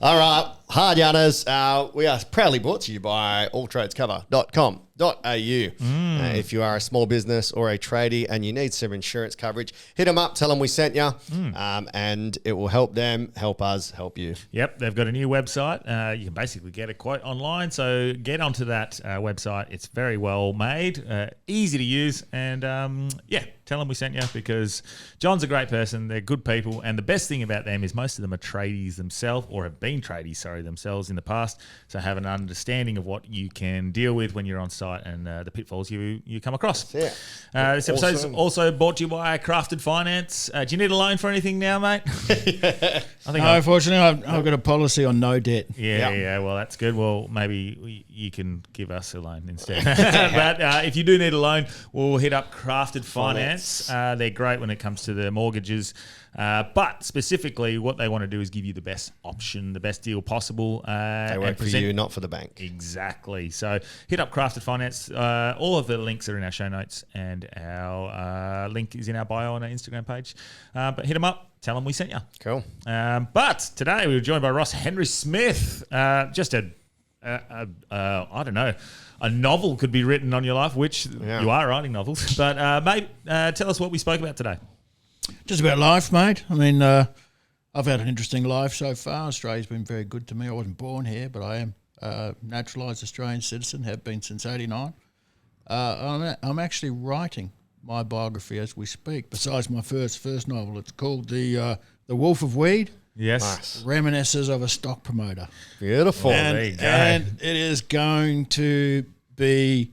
All right, hard yarners. We are proudly brought to you by alltradescover.com.au. If you are a small business or a tradie and you need some insurance coverage, hit them up, tell them we sent you, and it will help them, help us, help you. Yep, they've got a new website. You can basically get a quote online, so get onto that website. It's very well made, easy to use, and tell them we sent you because John's a great person. They're good people, and the best thing about them is most of them are tradies themselves or have been tradies, themselves in the past, so have an understanding of what you can deal with when you're on site and the pitfalls you come across. Yeah. This episode is also brought to you by Crafted Finance. Do you need a loan for anything now, mate? Unfortunately, I've got a policy on no debt. Yeah, well, that's good. Well, maybe you can give us a loan instead. But if you do need a loan, we'll hit up Crafted Finance. They're great when it comes to the mortgages. But specifically, what they want to do is give you the best option, the best deal possible. They work for you, not for the bank. Exactly. So hit up Crafted Finance. All of the links are in our show notes, and our link is in our bio on our Instagram page. But hit them up. Tell them we sent you. Cool. But today we were joined by Ross Henry Smith. Just I don't know, a novel could be written on your life, which you are writing novels. But mate, tell us what we spoke about today. Just about life, mate. I mean, I've had an interesting life so far. Australia's been very good to me. I wasn't born here, but I am a naturalised Australian citizen, have been since 89. I'm actually writing my biography as we speak, besides my first novel. It's called The Wolf of Weed. Yes. Nice. Reminiscences of a stock promoter. Beautiful. There you go. And it is going to be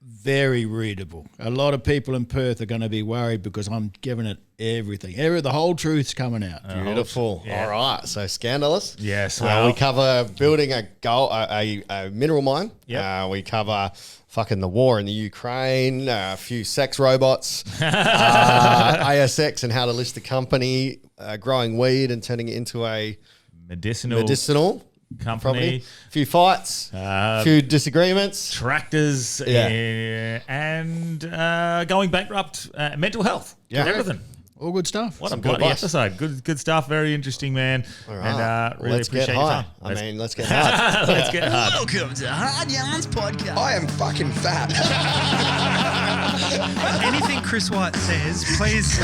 very readable. A lot of people in Perth are going to be worried because I'm giving it everything. The whole truth's coming out. Beautiful. Yeah. All right. So scandalous. Yes. We cover building a mineral mine. Yep. We cover fucking the war in the Ukraine, a few sex robots, ASX and how to list a company, growing weed and turning it into a medicinal company. Probably. A few fights, a few disagreements. Tractors, and going bankrupt, mental health, everything. All good stuff. What a bloody episode. Good stuff. Very interesting, man. All right. And really appreciate your time. Let's get hard. Let's get hard. Welcome to Hard Yarns Podcast. I am fucking fat. Anything Chris White says, please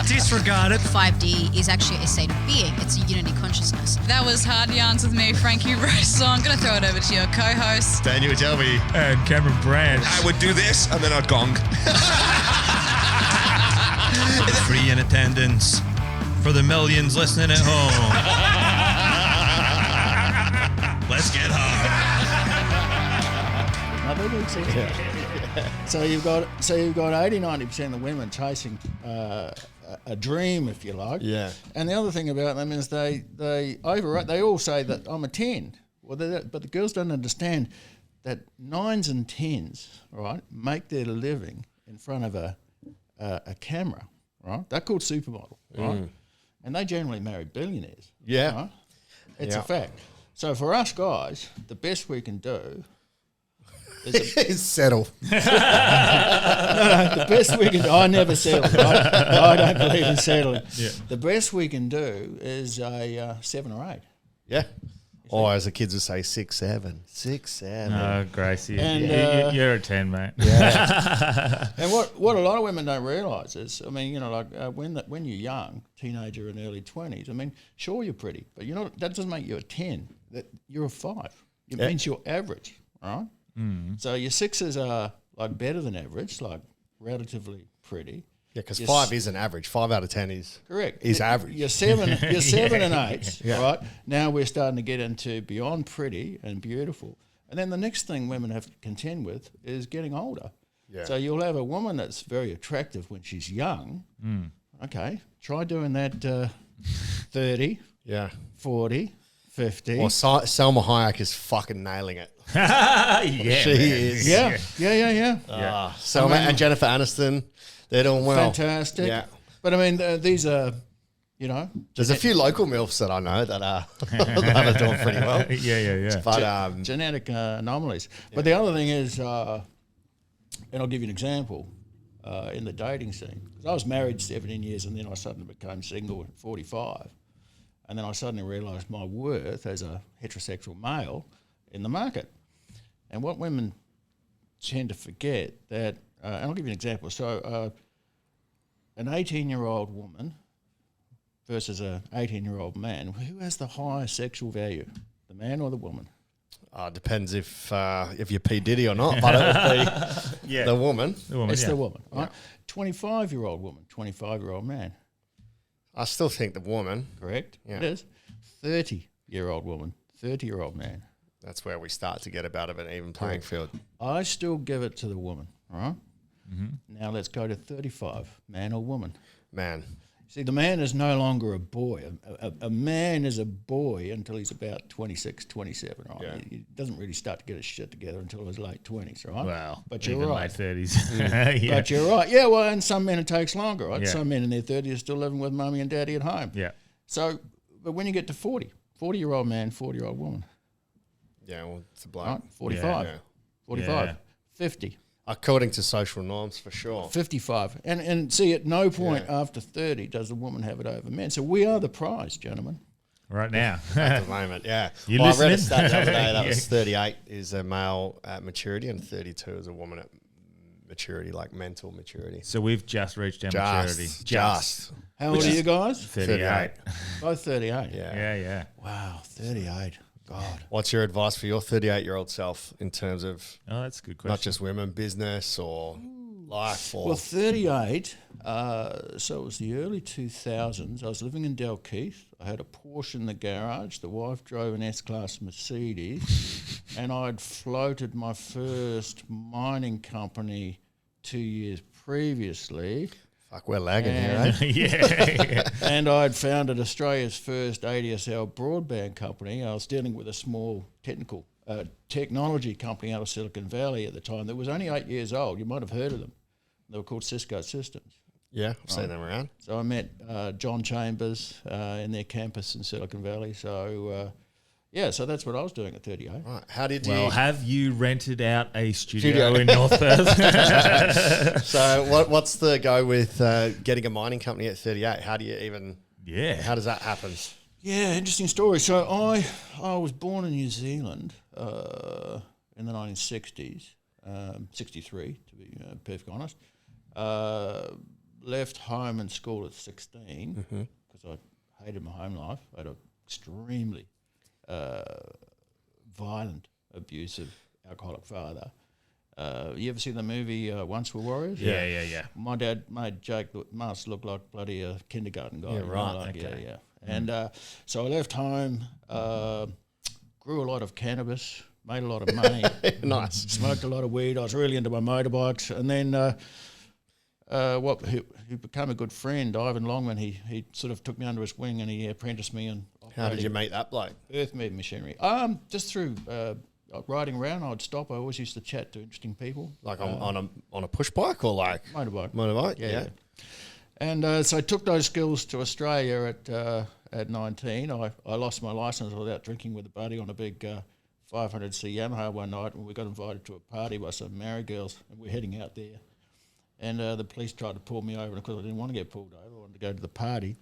disregard it. 5D is actually a state of being. It's a unity consciousness. That was Hard Yarns with me, Frankie Rose. So I'm going to throw it over to your co-host, Daniel Jelby. And Cameron Branch. I would do this and then I'd gong. Free in attendance for the millions listening at home. Let's get hard. So you've got 80-90% of women chasing a dream, if you like. Yeah. And the other thing about them is they overrate. They all say that I'm a 10. Well, but the girls don't understand that 9s and 10s, right, make their living in front of a camera, right? They're called supermodel, right? And they generally marry billionaires. Yeah. Right? It's a fact. So for us guys, the best we can do is settle. No, the best we can do, I never settle. I don't believe in settling. Yeah. The best we can do is a 7 or 8. Yeah. Or as the kids would say, 6, 7. 6, 7. Oh, Gracie, And, you're a 10, mate. Yeah. And what a lot of women don't realise is, I mean, when you're young, teenager and early 20s, I mean, sure you're pretty, but that doesn't make you a 10. That you're a 5. It means you're average, right? Mm. So your 6s are like better than average, like relatively pretty. Yeah, because 5 isn't average. 5 out of 10 is correct. Is average. You're 7 and 8, right? Now we're starting to get into beyond pretty and beautiful. And then the next thing women have to contend with is getting older. Yeah. So you'll have a woman that's very attractive when she's young. Mm. Okay, try doing that 30, 40, 50. Or Selma Hayek is fucking nailing it. Yeah, she is. Yeah. Selma and Jennifer Aniston, they're doing well. Fantastic. Yeah. But I mean, these are, There's a few local MILFs that I know that are doing pretty well. Yeah. But genetic anomalies. But the other thing is, and I'll give you an example, in the dating scene. 'Cause I was married 17 years and then I suddenly became single at 45. And then I suddenly realised my worth as a heterosexual male in the market. And what women tend to forget that, and I'll give you an example. So an 18-year-old woman versus an 18-year-old man, who has the higher sexual value, the man or the woman? Depends if you're P. Diddy or not, but it would be the woman. It's the woman, right? 25-year-old woman, 25-year-old man. I still think the woman. Correct? Yeah. It is. 30-year-old woman, 30-year-old man. That's where we start to get about of an even playing field. I still give it to the woman, all right? Now let's go to 35, man or woman. Man. See, the man is no longer a boy. A man is a boy until he's about 26, 27, right? Yeah. He doesn't really start to get his shit together until his late 20s, right? Well, but you're even right. late 30s. Yeah. But you're right. Yeah, well, and some men it takes longer, right? Yeah. Some men in their 30s are still living with mummy and daddy at home. Yeah. So, but when you get to 40-year-old man, 40-year-old woman, Yeah, well, it's a bloke. right? 45, Yeah. 45, Yeah. 50. According to social norms, for sure. 55. And see, at no point after 30 does the woman have it over men. So we are the prize, gentlemen. Right now. At the moment, yeah. You I read a listening? stat the other day that was Yeah. 38 is a male at maturity and 32 is a woman at maturity, like mental maturity. So we've just reached our maturity. Just. How old are you guys? 38. Both 38. Yeah. Yeah. Wow, 38. God. What's your advice for your 38-year-old self in terms of Oh, that's a good question. not just women, business or life? Or Well, 38, so it was the early 2000s. I was living in Dalkeith. I had a Porsche in the garage. The wife drove an S-Class Mercedes. And I'd floated my first mining company 2 years previously. fuck, we're lagging here, eh? yeah. And I'd founded Australia's first ADSL broadband company. I was dealing with a small technology company out of Silicon Valley at the time that was only 8 years old. You might have heard of them. They were called Cisco Systems. Yeah, I've seen them around. So I met John Chambers in their campus in Silicon Valley. So, so that's what I was doing at 38. Right. How did Well, you... have you rented out a studio in North Perth? So what's the go with getting a mining company at 38? How do you even... Yeah. How does that happen? Yeah, interesting story. So I was born in New Zealand in the 1960s, 63 to be perfectly honest. Left home and school at 16 because I hated my home life. I had an extremely violent, abusive, alcoholic father. You ever see the movie Once Were Warriors? Yeah. My dad made Jake Must look like bloody a kindergarten guy. Yeah, you know, right, like, okay. Yeah. And so I left home, grew a lot of cannabis, made a lot of money, Nice. smoked a lot of weed. I was really into my motorbikes. And then who became a good friend, Ivan Longman, he sort of took me under his wing and he apprenticed me in How did you meet that bloke? earth moving machinery. Just through riding around, I'd stop. I always used to chat to interesting people. Like on a push bike or like... Motorbike. Motorbike? Yeah. And so I took those skills to Australia at 19. I lost my licence. I was out drinking with a buddy on a big 500c Yamaha one night, and we got invited to a party by some married girls, and we're heading out there. And the police tried to pull me over, and of course I didn't want to get pulled over. I wanted to go to the party.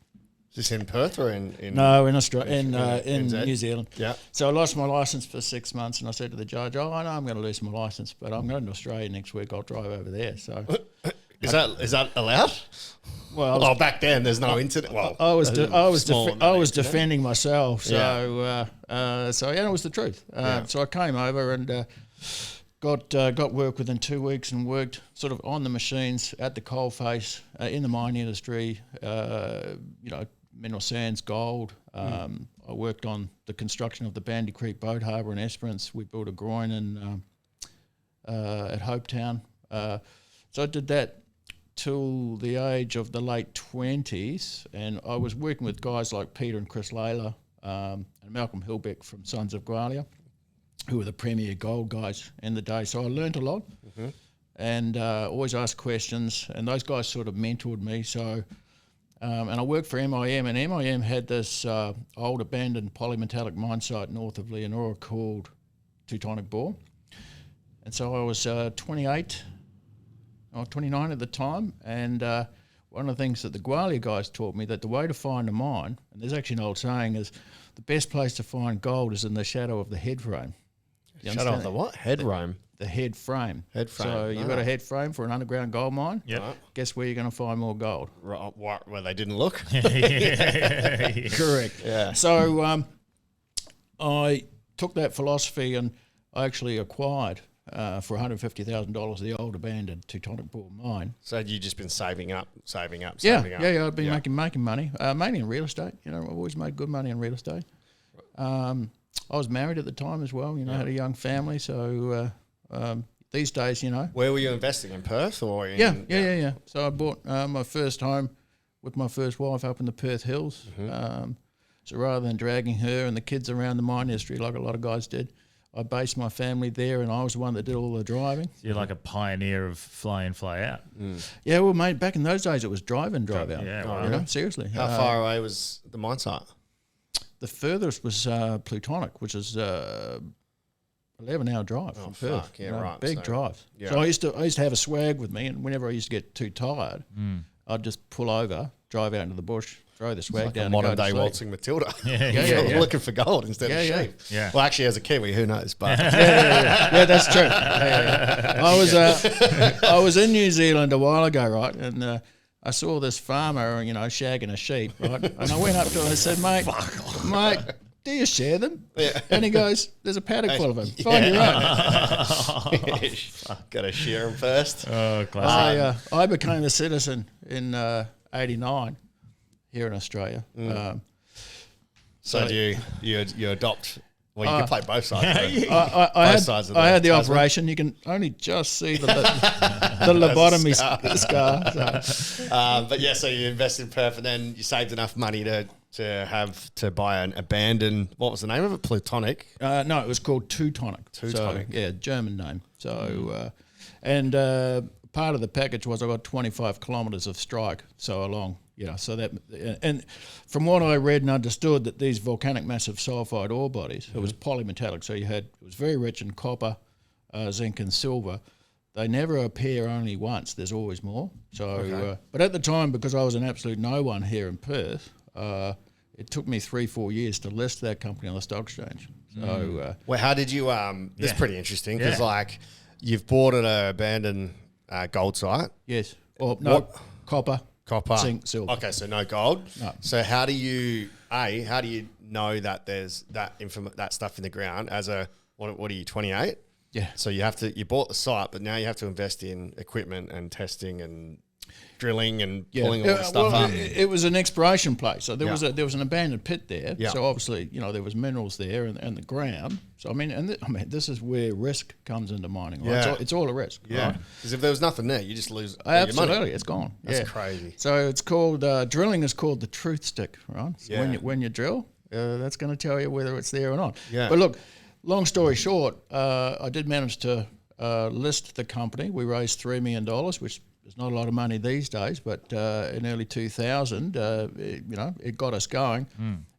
Is this in Perth or in No, in Australia, in NZ? New Zealand. Yeah. So I lost my licence for 6 months, and I said to the judge, "Oh, I know I'm going to lose my licence, but I'm going to Australia next week. I'll drive over there." So, Is that allowed? well, Back then there's no internet. Well, I was small amount of internet. defending myself. So it was the truth. So I came over and got work within 2 weeks and worked sort of on the machines at the coalface in the mining industry. Mineral sands, gold. I worked on the construction of the Bandy Creek Boat Harbour in Esperance. We built a groin at Hopetown. So I did that till the age of the late 20s, and I was working with guys like Peter and Chris Layla and Malcolm Hillbeck from Sons of Gwalia, who were the premier gold guys in the day. So I learned a lot and always asked questions, and those guys sort of mentored me. So, and I worked for MIM, and MIM had this old abandoned polymetallic mine site north of Leonora called Teutonic Bore. And so I was 29 at the time, and one of the things that the Gwalia guys taught me, that the way to find a mine, and there's actually an old saying, is the best place to find gold is in the shadow of the head frame. Shadow of the what? Head frame. The head frame. Head frame. So you've got a head frame for an underground gold mine. Yep. Right. Guess where you're going to find more gold? Right, where they didn't look. Correct. Yeah. So I took that philosophy and I actually acquired for $150,000 the old abandoned Teutonic Bore mine. So you just been saving up. Yeah. I've been making money, mainly in real estate. You know, I've always made good money in real estate. I was married at the time as well. You know, had a young family. So these days, you know. Where were you investing, in Perth or? Yeah. So I bought my first home with my first wife up in the Perth Hills. So rather than dragging her and the kids around the mine industry like a lot of guys did, I based my family there, and I was the one that did all the driving. So you're like a pioneer of fly in, fly out. Yeah, well, mate, back in those days, it was drive in, drive out. Yeah, you know, seriously. How far away was the mine site? The furthest was Plutonic, which is 11-hour drive from Perth. Fuck, yeah, you know, right. Big So, drive. yeah. So I used to have a swag with me, and whenever I used to get too tired, I'd just pull over, drive out into the bush, throw the swag Like down, a and go modern to day sleep. waltzing Matilda. Yeah. Looking for gold instead of Yeah. sheep. Yeah. Well, actually, as a Kiwi, who knows? But Yeah, that's true. I was in New Zealand a while ago, right, and I saw this farmer, you know, shagging a sheep, right, and I went up to him and I said, mate, do you share them? Yeah. And he goes, there's a paddock full of them. Find your own. got to shear them first. Oh, classic. I became a citizen in '89 here in Australia. So do you adopt? Well, you can play both sides. I had the operation. You can only just see the lobotomy scar. So. But yeah, so you invested in Perth, and then you saved enough money to buy an abandoned. What was the name of it? Plutonic. No, it was called Teutonic. Teutonic. So, yeah, German name. So, and part of the package was I got 25 kilometres of strike, so along. You know, so that, and from what I read and understood, that these volcanic massive sulfide ore bodies, it was polymetallic, so it was very rich in copper, zinc, and silver. They never appear only once. There's always more. So, but at the time, because I was an absolute no one here in Perth, it took me 3-4 years to list that company on the stock exchange. So, Well, how did you? This is pretty interesting because like you've bought an abandoned gold site. yes, or no, copper, zinc, silver. Okay, so no gold. No. So how do you know that there's that stuff in the ground as a what are you 28? Yeah. So you bought the site, but now you have to invest in equipment and testing and drilling and pulling all the stuff up. It was an exploration place, so there was an abandoned pit there. Yeah. So obviously, you know, there was minerals there and the ground. So I mean, this is where risk comes into mining. Right? Yeah. It's all a risk. Yeah. Right? Because if there was nothing there, you just lose all your Absolutely, money. it's gone. That's crazy. So it's called drilling is called the truth stick, right? So Yeah. when you drill, that's going to tell you whether it's there or not. Yeah. But look, long story short, I did manage to list the company. We raised $3 million, which is not a lot of money these days, but in early 2000, it got us going.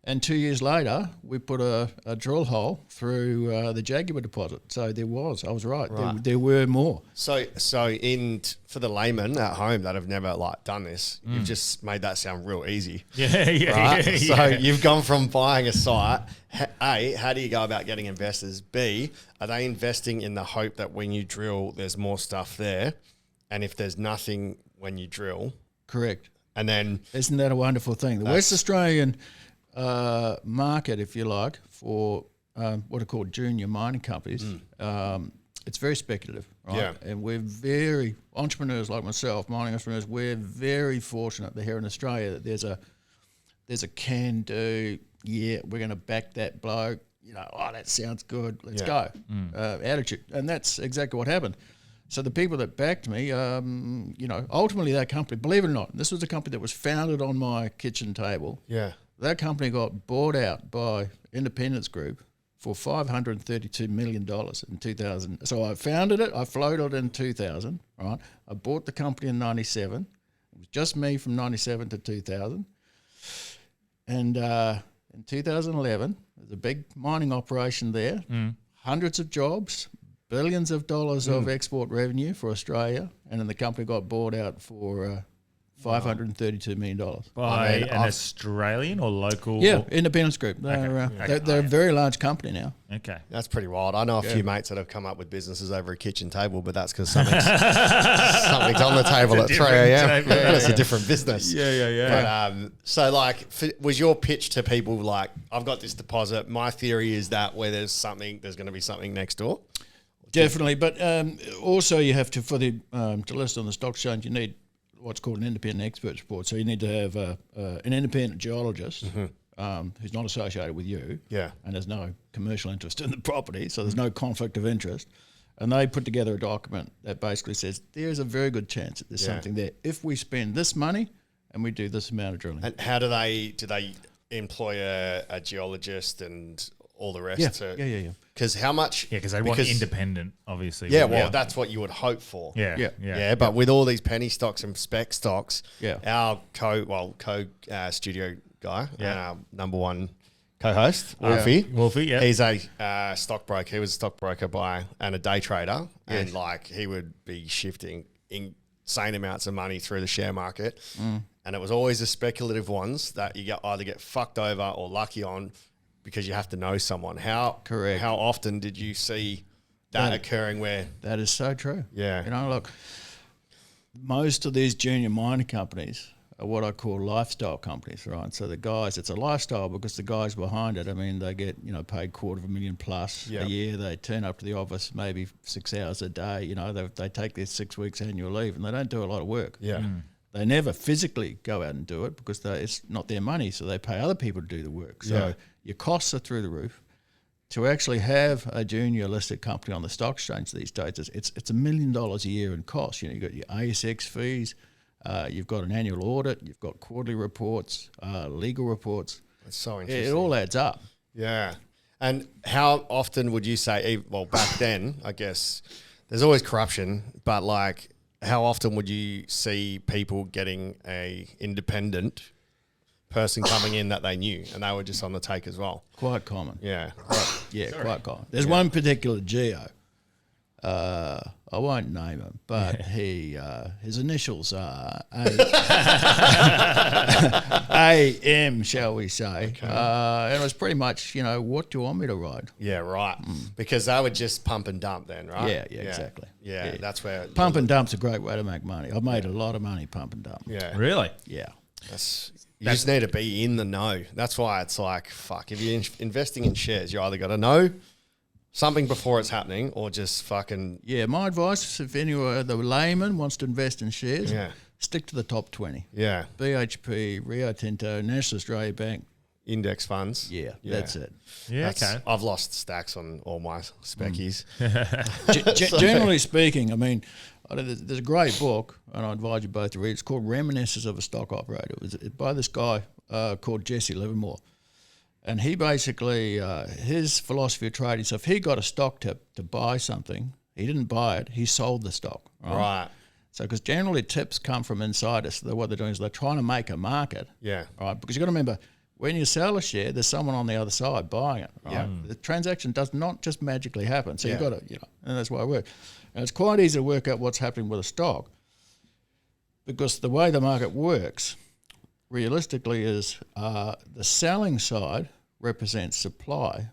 And 2 years later, we put a drill hole through the Jaguar deposit. So I was right. There were more. So for the layman at home that have never done this, you've just made that sound real easy. Right? So you've gone from buying a site. A, how do you go about getting investors? B, are they investing in the hope that when you drill, there's more stuff there? And if there's nothing when you drill, Correct. and then Isn't that a wonderful thing? The West Australian market, if you like, for what are called junior mining companies, it's very speculative, right? Yeah. And we're very, entrepreneurs like myself, mining entrepreneurs, we're very fortunate that here in Australia that there's a can-do, we're going to back that bloke, that sounds good, let's go, attitude. And that's exactly what happened. So the people that backed me, ultimately that company, believe it or not, this was a company that was founded on my kitchen table. yeah, That company got bought out by Independence Group for $532 million in 2000. So I founded it, I floated it in 2000, right? I bought the company in 97. It was just me from 97 to 2000. And in 2011, there's a big mining operation there, hundreds of jobs, billions of dollars of export revenue for Australia, and then the company got bought out for $532 million. By an Australian or local? Yeah, Independence Group. They're a very large company now. Okay. That's pretty wild. I know a few mates that have come up with businesses over a kitchen table, but that's because something's on the table at 3 a.m. It's a different business. Yeah. But, so, like, was your pitch to people like, I've got this deposit. My theory is that where there's going to be something next door? Definitely. But also you have to, to list on the stock exchange, you need what's called an independent expert report. So you need to have an independent geologist who's not associated with you, and there's no commercial interest in the property, so there's no conflict of interest. And they put together a document that basically says there's a very good chance that there's something there if we spend this money and we do this amount of drilling. And how do they employ a geologist and all the rest? Yeah. Because how much? Yeah, because they want independent, obviously. Yeah, well, that's what you would hope for. Yeah. But with all these penny stocks and spec stocks, our studio guy, our number one co-host, Wolfie, he's a stockbroker. He was a stockbroker and a day trader, and like he would be shifting insane amounts of money through the share market, and it was always the speculative ones that you either get fucked over or lucky on, because you have to know someone. How often did you see that occurring where... That is so true. Yeah. You know, look, most of these junior mining companies are what I call lifestyle companies, right? So the guys, it's a lifestyle because the guys behind it, I mean, they get, paid $250,000 plus a year. They turn up to the office maybe 6 hours a day. They take their 6 weeks annual leave and they don't do a lot of work. Yeah. They never physically go out and do it because it's not their money, so they pay other people to do the work. So your costs are through the roof. To actually have a junior listed company on the stock exchange these days, it's $1 million a year in costs. You've got your ASX fees, you've got an annual audit, you've got quarterly reports, legal reports. That's so interesting. It all adds up. Yeah. And how often would you say, well, back then, I guess, there's always corruption, but like, how often would you see people getting a independent person coming in that they knew and they were just on the take as well? Quite common. Yeah. Quite common. There's one particular geo. I won't name him, but his initials are AM, shall we say. Okay. And it was pretty much, what do you want me to write? Yeah, right. Because they would just pump and dump then, right? Yeah, exactly. Yeah, that's where... Pump and dump's a great way to make money. I've made a lot of money pump and dump. Yeah. Really? Yeah. You just need to be in the know. That's why it's like, fuck, if you're investing in shares, you either got to know something before it's happening or just fucking... Yeah, my advice, if anyone, the layman wants to invest in shares, stick to the top 20. Yeah. BHP, Rio Tinto, National Australia Bank. Index funds. Yeah, that's it. Yeah, okay. I've lost stacks on all my speckies. Generally speaking, I mean, there's a great book, and I advise you both to read. It's called Reminiscences of a Stock Operator. It was by this guy called Jesse Livermore. And he basically, his philosophy of trading, so if he got a stock tip to buy something, he didn't buy it, he sold the stock. Right. So because generally tips come from insiders. So what they're doing is they're trying to make a market. Yeah. Right. Because you've got to remember, when you sell a share, there's someone on the other side buying it. Right? Yeah. The transaction does not just magically happen. So you've got to, and that's why it works. And it's quite easy to work out what's happening with a stock because the way the market works, realistically, is the selling side represents supply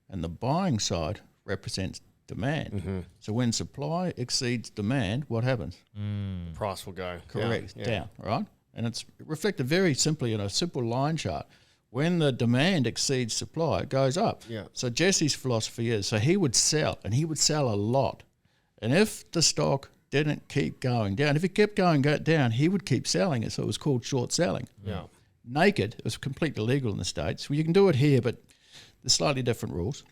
and the buying side represents demand. Mm-hmm. So when supply exceeds demand, what happens? Price will go. Correct. Down, right? And it's reflected very simply in a simple line chart. When the demand exceeds supply, it goes up. Yeah. So Jesse's philosophy is, so he would sell, and he would sell a lot. And if the stock didn't keep going down, if it kept going down, he would keep selling it. So it was called short selling. Yeah. Naked, it was completely illegal in the States. Well, you can do it here, but there's slightly different rules.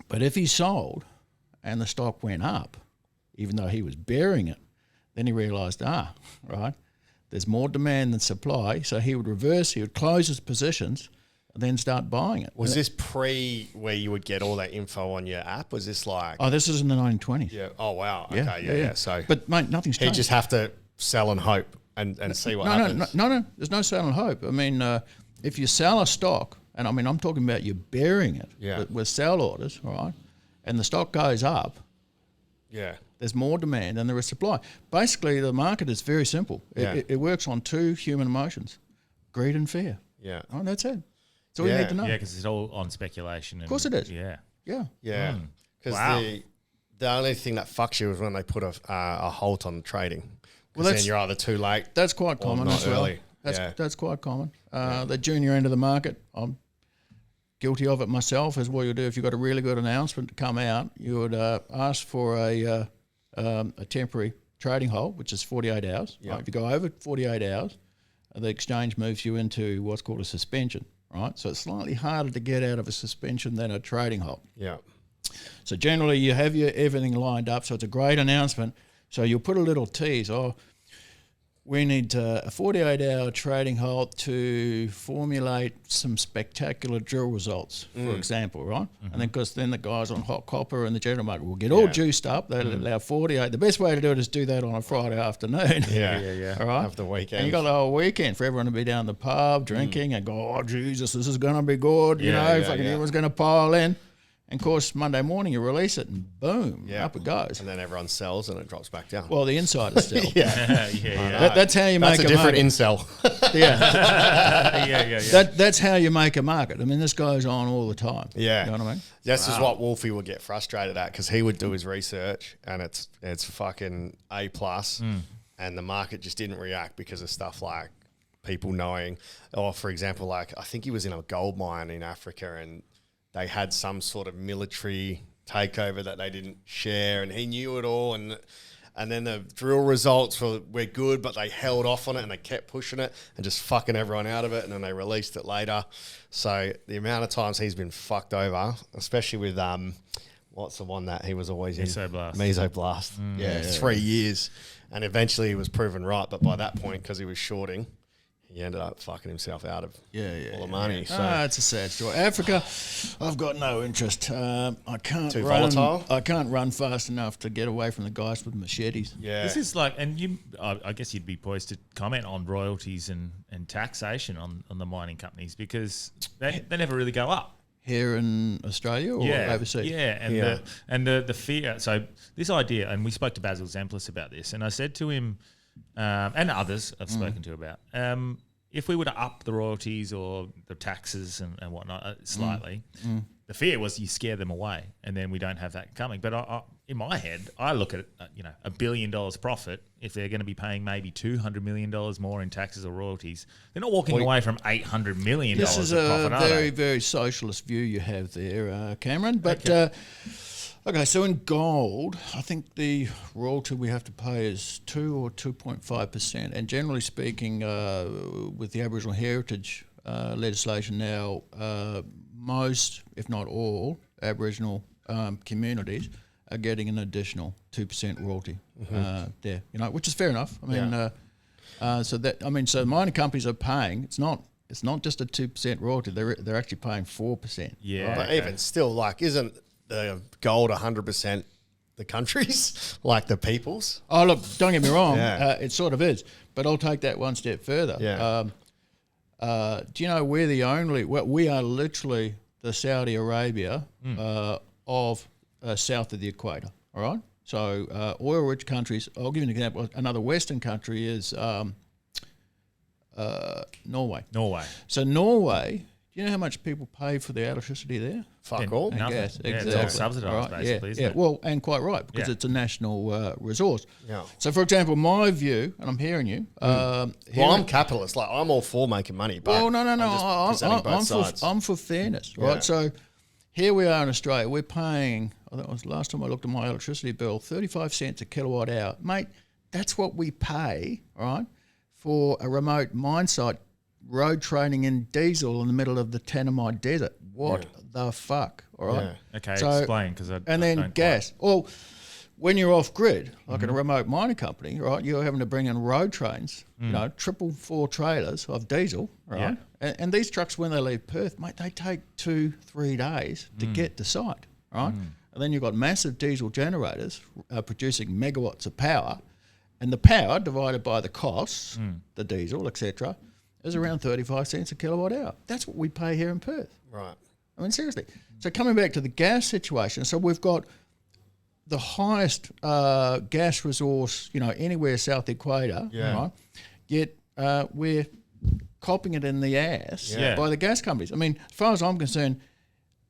But if he sold and the stock went up, even though he was bearing it, then he realised, right, there's more demand than supply, so he would reverse, he would close his positions and then start buying it. Was this pre where you would get all that info on your app? Was this like... Oh, this is in the 1920s. Yeah. Oh, wow. Okay, yeah. So, but, mate, nothing's changed. He'd just have to sell and hope and see what happens. No, there's no sell and hope. I mean, if you sell a stock, and I mean, I'm talking about you bearing it with sell orders, right, and the stock goes up, Yeah. There's more demand than there is supply. Basically, the market is very simple. It works on two human emotions, greed and fear. Yeah. Oh, that's it. That's all you need to know. Yeah, because it's all on speculation. Of course it is. Yeah. Yeah. Yeah. Because the only thing that fucks you is when they put a halt on trading. Well, then you're either too late. That's quite common as well. Early. That's quite common. The junior end of the market, I'm guilty of it myself, is what you do if you've got a really good announcement to come out. You would ask for a temporary trading hold, which is 48 hours. Yep. Right? If you go over 48 hours, the exchange moves you into what's called a suspension. Right, so it's slightly harder to get out of a suspension than a trading hold. Yeah. So generally, you have everything lined up. So it's a great announcement. So you'll put a little tease. Oh, we need a 48-hour trading halt to formulate some spectacular drill results, for example, right? And then because then the guys on hot copper and the general market will get all juiced up. They'll allow 48. The best way to do it is do that on a Friday afternoon. Yeah. All right. Have the weekend. And you got the whole weekend for everyone to be down the pub drinking and go, oh, Jesus, this is going to be good. Everyone's going to pile in. And of course, Monday morning you release it and boom, up it goes. And then everyone sells and it drops back down. Well, the insiders still. Yeah. That's how you make That's a different market. incel. Yeah. That's how you make a market. I mean, this goes on all the time. Yeah. You know what I mean? This is what Wolfie would get frustrated at because he would do his research and it's fucking A+, and the market just didn't react because of stuff like people knowing, or for example, like I think he was in a gold mine in Africa and they had some sort of military takeover that they didn't share, and he knew it all. And then the drill results were good, but they held off on it and they kept pushing it and just fucking everyone out of it. And then they released it later. So the amount of times he's been fucked over, especially with what's the one that he was always in? Mesoblast. 3 years, and eventually he was proven right. But by that point, because he was shorting, he ended up fucking himself out of all the money. So it's a sad story. Africa, I've got no interest. I can't Too run. volatile? I can't run fast enough to get away from the guys with machetes. yeah, This is like, and you, I guess you'd be poised to comment on royalties and taxation on the mining companies because they never really go up. Here in Australia or overseas? Yeah, and the fear. So this idea, and we spoke to Basil Zemplis about this, and I said to him, and others I've spoken to about, if we were to up the royalties or the taxes and whatnot slightly, the fear was you scare them away, and then we don't have that coming. But I in my head, I look at $1 billion profit. If they're going to be paying maybe $200 million more in taxes or royalties, they're not walking away from $800 million. This is of profit, a very, very socialist view you have there, Cameron. But okay, so in gold, I think the royalty we have to pay is 2 or 2.5%. And generally speaking, with the Aboriginal heritage legislation now, most, if not all, Aboriginal communities are getting an additional 2% royalty there. Which is fair enough. I mean, so mining companies are paying. It's not just a 2% royalty. They're actually paying 4%. Yeah, but even still, like, isn't the gold 100% the country's, like the people's? Oh, look, don't get me wrong. It sort of is. But I'll take that one step further. Yeah. Do you know we're the only... Well, we are literally the Saudi Arabia of south of the equator, all right? So oil-rich countries... I'll give you an example. Another Western country is Norway. So Norway... Do you know how much people pay for their electricity there? Fuck all. And Nothing. gas, Yeah, exactly. it's all subsidised, basically, isn't it? Well, and quite right, because Yeah. it's a national resource. Yeah. So, for example, my view, and I'm hearing you. Well, I'm capitalist. Like, I'm all for making money, but Well, no. I'm just presenting both sides. I'm for fairness, right? Yeah. So, here we are in Australia. We're paying, I think it was last time I looked at my electricity bill, 35 cents a kilowatt hour. Mate, that's what we pay, right, for a remote mine site road training in diesel in the middle of the Tanami Desert. What the fuck? All right. Yeah. Okay, explain, because I and then don't gas. Well, when you're off grid, like in a remote mining company, right, you're having to bring in road trains, 4x4 trailers of diesel, right? Yeah. And these trucks, when they leave Perth, mate, they take 2-3 days to get to site, right? And then you've got massive diesel generators producing megawatts of power, and the power divided by the costs, the diesel, etc., is around 35 cents a kilowatt hour. That's what we pay here in Perth. Right. I mean, seriously. So coming back to the gas situation, so we've got the highest gas resource, anywhere south equator, right? Yet we're copping it in the ass by the gas companies. I mean, as far as I'm concerned,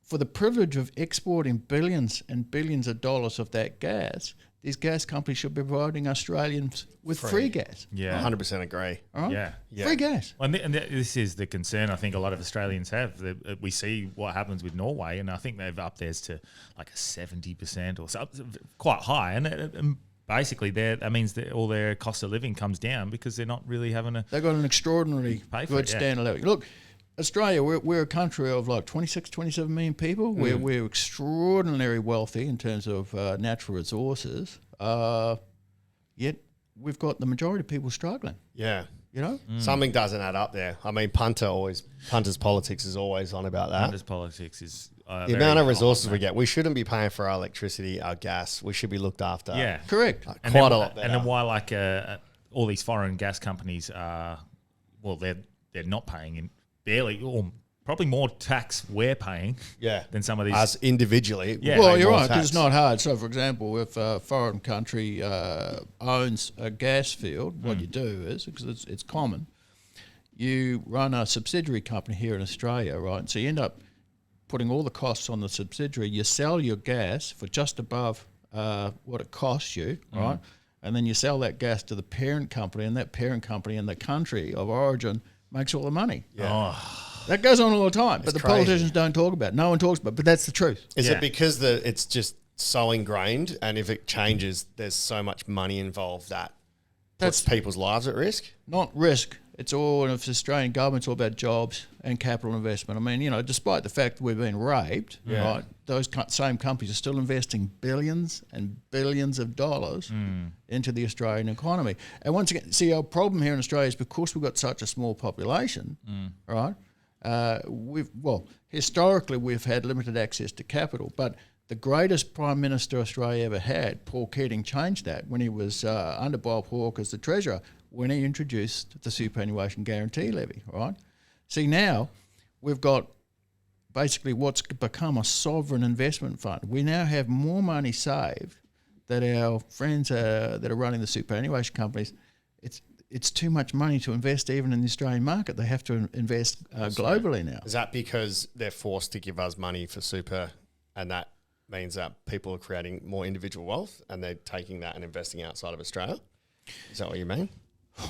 for the privilege of exporting billions and billions of dollars of that gas, these gas companies should be providing Australians with free gas. Yeah. 100% agree. All right? Yeah. Free gas. And this is the concern I think a lot of Australians have. We see what happens with Norway, and I think they've upped theirs to like a 70% or something, quite high. And basically, that means that all their cost of living comes down because they're not really having to. They've got an extraordinary pay for good it, yeah. standard of living. Look, Australia, we're a country of like 26, 27 million people. We're extraordinarily wealthy in terms of natural resources. Yet we've got the majority of people struggling. Yeah. Mm. Something doesn't add up there. I mean, Punter's politics is always on about that. Punter's politics is the amount of resources we get. We shouldn't be paying for our electricity, our gas. We should be looked after. Yeah. Correct. Quite a lot better. And then why all these foreign gas companies are, they're not paying in barely or probably more tax we're paying than some of these. Us individually. Yeah. Well, you're right, because it's not hard. So, for example, if a foreign country owns a gas field, what you do is, because it's common, you run a subsidiary company here in Australia, right? So you end up putting all the costs on the subsidiary. You sell your gas for just above what it costs you, right? And then you sell that gas to the parent company, and that parent company in the country of origin makes all the money. Yeah. That goes on all the time, but the crazy. politicians don't talk about it. No one talks about it, but that's the truth. Is it because it's just so ingrained, and if it changes, there's so much money involved that puts people's lives at risk? Not risk. It's all, if the Australian government's all about jobs and capital investment. I mean, despite the fact that we've been raped, right, those same companies are still investing billions and billions of dollars into the Australian economy. And once again, see, our problem here in Australia is because we've got such a small population, right, historically we've had limited access to capital, but the greatest Prime Minister Australia ever had, Paul Keating, changed that when he was under Bob Hawke as the Treasurer, when he introduced the superannuation guarantee levy, right? See, now we've got basically what's become a sovereign investment fund. We now have more money saved that our friends that are running the superannuation companies, it's too much money to invest even in the Australian market. They have to invest globally now. Is that because they're forced to give us money for super, and that means that people are creating more individual wealth and they're taking that and investing outside of Australia? Is that what you mean?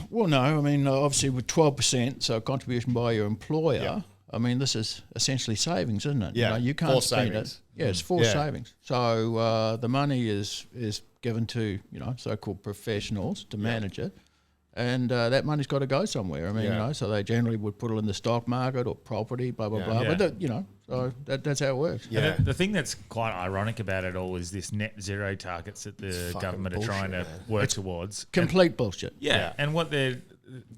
Well, no. I mean, obviously with 12%, so contribution by your employer, Yeah. I mean, this is essentially savings, isn't it? Yeah, you can't forced spend savings. it. Yeah, it's forced savings. So the money is given to, so-called professionals to manage it. And that money's got to go somewhere. I mean, so they generally would put it in the stock market or property, blah, blah, blah. Yeah. But, so that's how it works. Yeah. And the thing that's quite ironic about it all is this net zero targets that the government are trying to work towards. Complete bullshit. Yeah, and what they're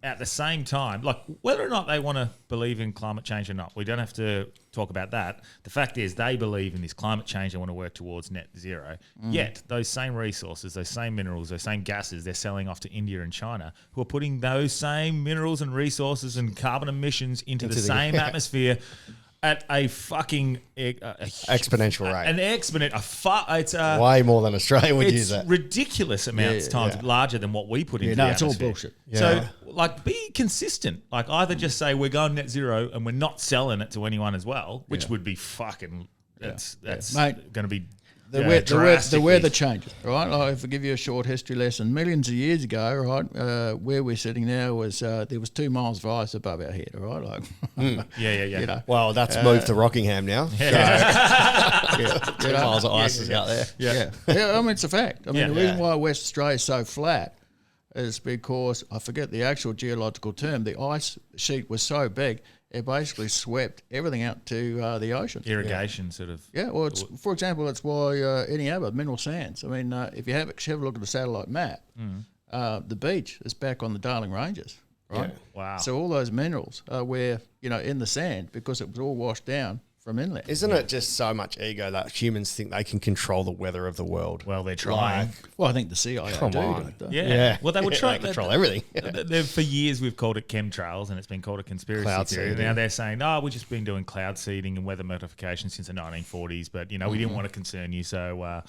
at the same time, like whether or not they want to believe in climate change or not, we don't have to talk about that. The fact is they believe in this climate change and want to work towards net zero. Yet those same resources, those same minerals, those same gases they're selling off to India and China, who are putting those same minerals and resources and carbon emissions into the same atmosphere at a fucking Exponential rate. An exponent. It's way more than Australia would use it's it. ridiculous amounts times larger than what we put into the It's all atmosphere. bullshit. So, be consistent. Like, either just say we're going net zero and we're not selling it to anyone as well, which would be fucking. That's Mate, going to be. The weather changes, right? I'll give you a short history lesson. Millions of years ago, right, where we're sitting now was there was 2 miles of ice above our head, all right? Like, Yeah. Well, that's moved to Rockingham now. So, 2 miles of ice is out there. Yeah. I mean, it's a fact. I mean, the reason why West Australia is so flat is because, I forget the actual geological term, the ice sheet was so big, it basically swept everything out to the ocean. Irrigation, sort of. Yeah, well, for example, that's why any other mineral sands. I mean, if you have a look at the satellite map, the beach is back on the Darling Ranges, right? Yeah. Wow. So all those minerals were, in the sand because it was all washed down from inland. Isn't it just so much ego that humans think they can control the weather of the world? Well, they're trying. Well, I think the CIA Come do, on. don't they? Yeah. Well, they would try They control everything. For years, we've called it chemtrails, and it's been called a conspiracy Cloud theory. seeding. Now they're saying, we've just been doing cloud seeding and weather modification since the 1940s, but we didn't want to concern you, so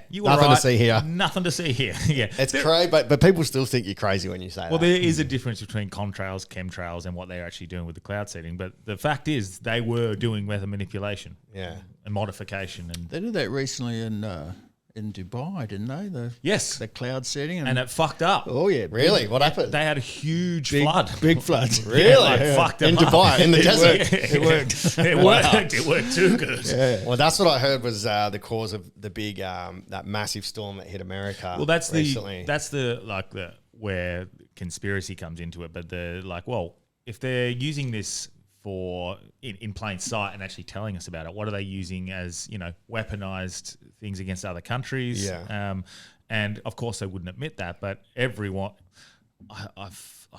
you were Nothing to right. see here. Nothing to see here. Yeah, It's crazy, but people still think you're crazy when you say Well, that. there is a difference between contrails, chemtrails, and what they're actually doing with the cloud seeding. But the fact is, they were doing weather manipulation, and modification, and They did that recently in Dubai, didn't they? yes, The cloud setting. and it fucked up. oh, yeah. Really? What happened? They had a huge Big flood. Big floods. Really? Fucked In them up. Dubai, in the desert. It worked. It worked. It worked too good. Well, that's what I heard was the cause of the big, that massive storm that hit America. Well, that's recently. the where conspiracy comes into it. But if they're using this for in plain sight and actually telling us about it, what are they using as weaponized things against other countries? Yeah. And of course they wouldn't admit that, but everyone, I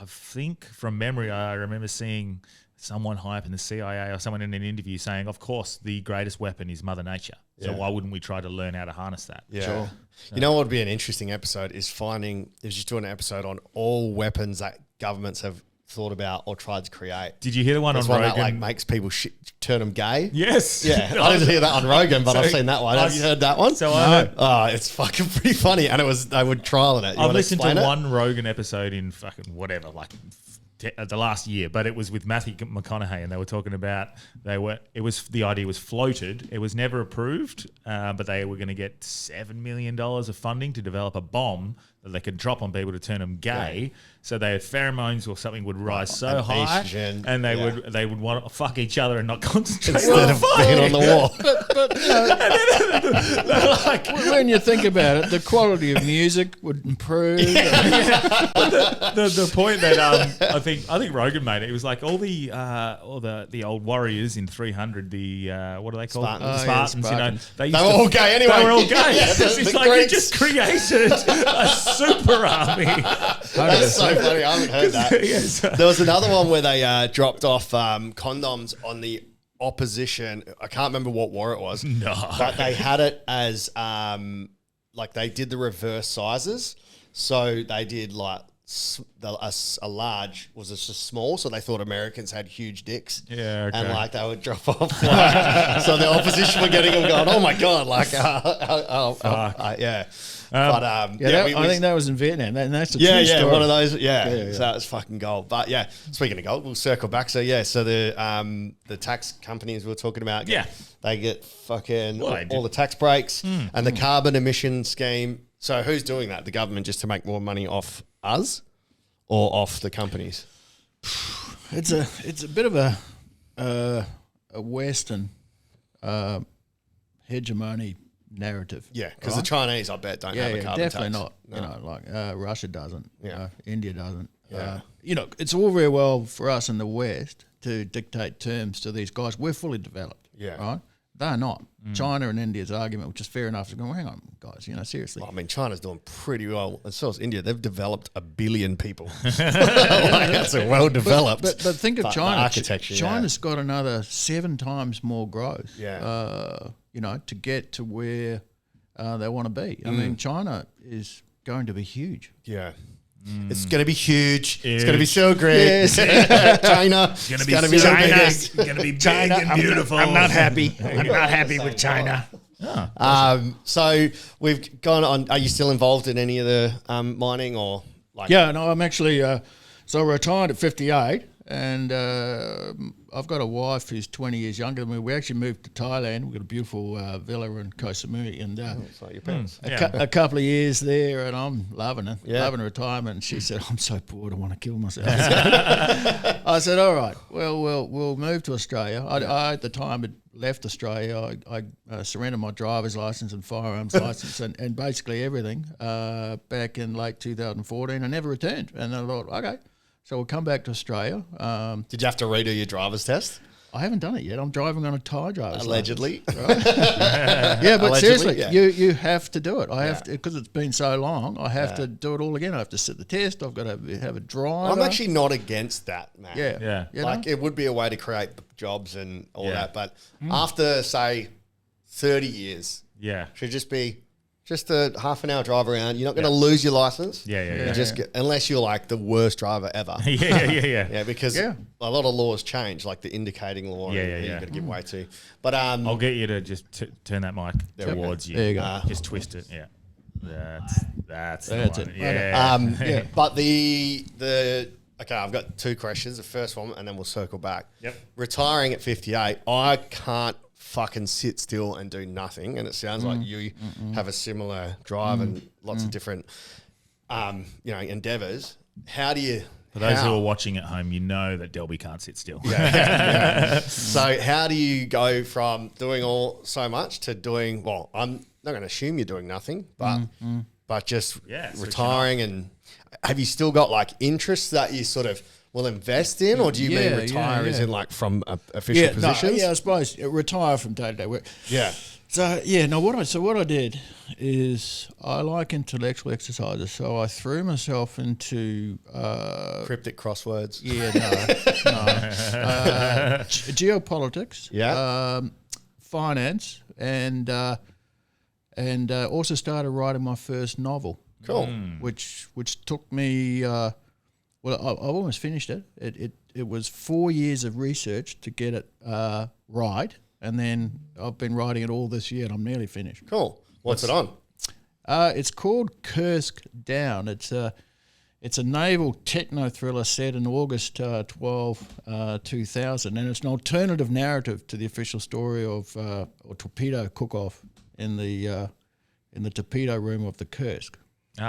think from memory, I remember seeing someone high up in the CIA or someone in an interview saying, of course, the greatest weapon is Mother Nature. So why wouldn't we try to learn how to harness that? Yeah. Sure. You know what would be an interesting episode is just doing an episode on all weapons that governments have thought about or tried to create. Did you hear the one There's on one Rogan? that turn them turn them gay. Yes. Yeah, I didn't hear that on Rogan, but I've seen that one. Have you heard that one? So I Oh, it's fucking pretty funny, and they would trial it. I've listened to one Rogan episode in fucking whatever, the last year, but it was with Matthew McConaughey, and they were talking about the idea was floated. It was never approved, but they were going to get $7 million of funding to develop a bomb that they could drop on people to turn them gay. So their pheromones or something would rise so and high, estrogen, and they would want to fuck each other and not concentrate instead of being on the wall. When you think about it, the quality of music would improve. The point that I think Rogan made it was like all the old warriors in 300, what are they called? Spartans. The Spartans, Spartans. They They were all gay anyway. They were all gay. It's like Greeks. you just created a super army. That's so funny. I haven't heard that. Yes. There was another one where they dropped off condoms on the opposition. I can't remember what war it was. No. But they had it as they did the reverse sizes. So they did a large was just small, so they thought Americans had huge dicks. Yeah, okay. And they would drop off. So the opposition were getting them going, oh my God, yeah. I think that was in Vietnam. That's a true story. One of those. Yeah. So that was fucking gold. But yeah, speaking of gold, we'll circle back. So so the tax companies we were talking about, they get fucking all the tax breaks and the carbon emission scheme. So who's doing that? The government, just to make more money off us or off the companies? It's a bit of a Western hegemony narrative. Yeah, because the Chinese, I bet, don't have a carbon definitely tax. not. No. Russia doesn't. Yeah. India doesn't. Yeah. It's all very well for us in the West to dictate terms to these guys. We're fully developed. Yeah. Right. They're not. China and India's argument, which is fair enough, is going, hang on, guys, seriously. Well, I mean, China's doing pretty well. And so is India. They've developed 1 billion people. That's a well developed. But think of China. Architecture. China's got another 7 times more growth. Yeah. To get to where they want to be. I mean, China is going to be huge. Yeah. It's going to be huge. It's going to be so great. Yes. China. It's going to be so big. It's going to be big and beautiful. I'm not happy. I'm not happy with China. So we've gone on. Are you still involved in any of the mining or like? Yeah, no, I'm actually. So I retired at 58, and I've got a wife who's 20 years younger than me. We actually moved to Thailand. We've got a beautiful villa in Koh Samui, and It's like your parents. a couple of years there, and I'm loving it, Yeah. loving retirement. And she said, "I'm so bored, I want to kill myself." I said, "All right, well, we'll move to Australia." I at the time had left Australia. I surrendered my driver's license and firearms license and basically everything back in late 2014. I never returned, and I thought, okay. So we'll come back to Australia. Did you have to redo your driver's test? I haven't done it yet. I'm driving on a Thai driver's Allegedly. license, right? Yeah, but Allegedly, seriously, yeah. you have to do it. I have to, because it's been so long. I have to do it all again. I have to sit the test. I've got to have a driver. I'm actually not against that, man. Yeah. You Like, know? it would be a way to create the jobs and all Yeah. that. But after, say, 30 years, Yeah. should just be just a half an hour drive around. You're not going to lose your license. Yeah. You just get, unless you're like the worst driver ever. Yeah. Yeah, because a lot of laws change, like the indicating law. Yeah, and yeah. You've got to give way to. But I'll get you to just turn that mic we go. towards you. There you go. Just twist it. Yeah. That's the That's one. it. Yeah. But the okay, I've got two questions. The first one, and then we'll circle back. Yep. Retiring at 58, I can't fucking sit still and do nothing. And it sounds like you have a similar drive and lots of different, endeavors. How do you? For those who are watching at home, you know that Delby can't sit still. So how do you go from doing so much to doing? Well, I'm not going to assume you're doing nothing, but just retiring. And have you still got like interests that you sort of will invest in, or do you mean retire as in like from official positions? I suppose retire from day to day work. Yeah. So what I did is I like intellectual exercises, so I threw myself into Cryptic crosswords. Geopolitics, finance, and also started writing my first novel. Cool. Which took me. I've almost finished it. It was 4 years of research to get it right, and then I've been writing it all this year, and I'm nearly finished. Cool. What's it on? It's called Kursk Down. It's a naval techno thriller set in August 2000, and it's an alternative narrative to the official story of or torpedo cook-off in the torpedo room of the Kursk.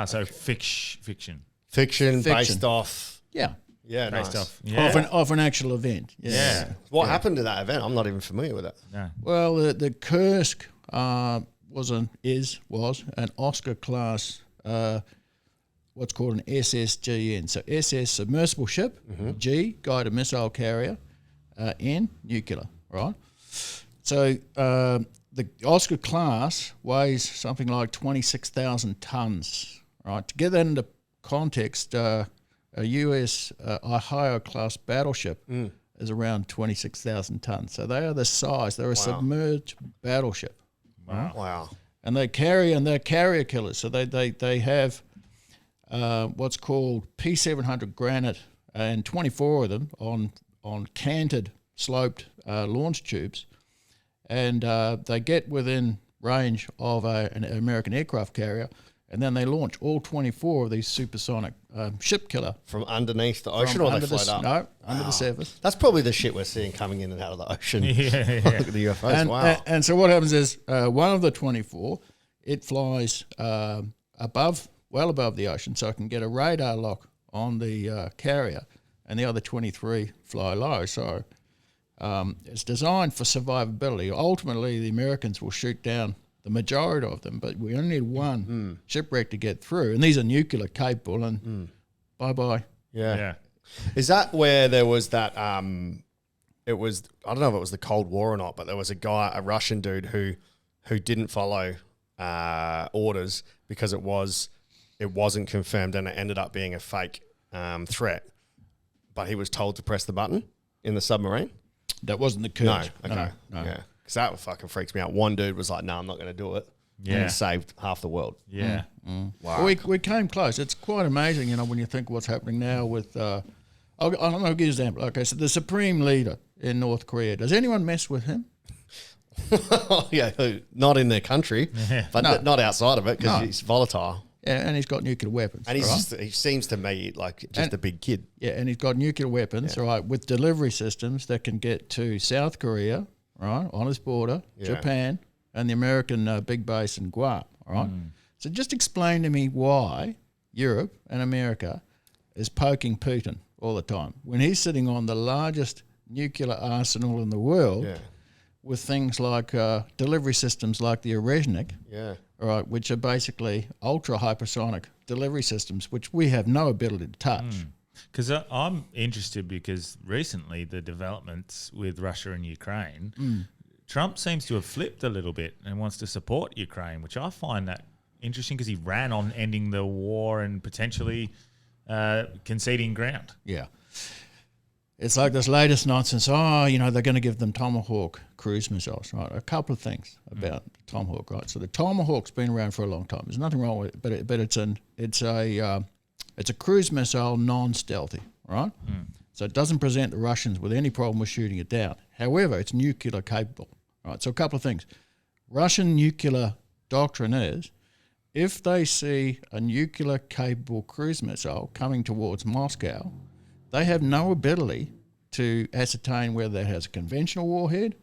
So fiction. Fiction based off. Yeah. Yeah, Based nice. off. Yeah. Of an actual event. Yeah. What happened to that event? I'm not even familiar with it. No. Well, the Kursk was an Oscar class, what's called an SSGN. So SS submersible ship, G guided missile carrier, N nuclear. Right. So the Oscar class weighs something like 26,000 tons. Right. To get that into context, a US Ohio class battleship is around 26,000 tons. So they are the size. They're a submerged battleship. Wow. And they're carrier killers. So they have what's called P700 Granite, and 24 of them on canted, sloped launch tubes. And they get within range of an American aircraft carrier, and then they launch all 24 of these supersonic ship killer. From underneath the ocean, or they float up? No, under the surface. That's probably the shit we're seeing coming in and out of the ocean. Look at the UFOs. And, wow. and so what happens is one of the 24, it flies well above the ocean, so it can get a radar lock on the carrier, and the other 23 fly low. So it's designed for survivability. Ultimately, the Americans will shoot down the majority of them, but we only need one shipwreck to get through, and these are nuclear capable, and bye-bye. Yeah. Is that where there was that, it was, I don't know if it was the Cold War or not, but there was a Russian dude who didn't follow orders because it wasn't confirmed, and it ended up being a fake threat, but he was told to press the button in the submarine? That wasn't the Kursk. No, okay. No. Yeah. Because that fucking freaks me out. One dude was like, no, I'm not going to do it. Yeah. And saved half the world. Yeah. Wow. Well, we came close. It's quite amazing, when you think what's happening now with, I'll give you an example. Okay, so the supreme leader in North Korea, does anyone mess with him? Yeah, not in their country, but not outside of it because he's volatile. Yeah, and he's got nuclear weapons. And right? he seems to me like just a big kid. Yeah, and he's got nuclear weapons, right, with delivery systems that can get to South Korea, right, on his border, Japan, and the American big base in Guam, all right? So just explain to me why Europe and America is poking Putin all the time when he's sitting on the largest nuclear arsenal in the world with things like delivery systems like the Orezhnik, right, which are basically ultra hypersonic delivery systems, which we have no ability to touch. Because I'm interested because recently the developments with Russia and Ukraine, Trump seems to have flipped a little bit and wants to support Ukraine, which I find that interesting because he ran on ending the war and potentially conceding ground. Yeah. It's like this latest nonsense. Oh, they're going to give them Tomahawk cruise missiles, right? A couple of things about Tomahawk, right? So the Tomahawk's been around for a long time. There's nothing wrong with it, but it's a cruise missile, non-stealthy, right? So it doesn't present the Russians with any problem with shooting it down. However, it's nuclear capable, right? So a couple of things. Russian nuclear doctrine is, if they see a nuclear capable cruise missile coming towards Moscow, they have no ability to ascertain whether that has a conventional warhead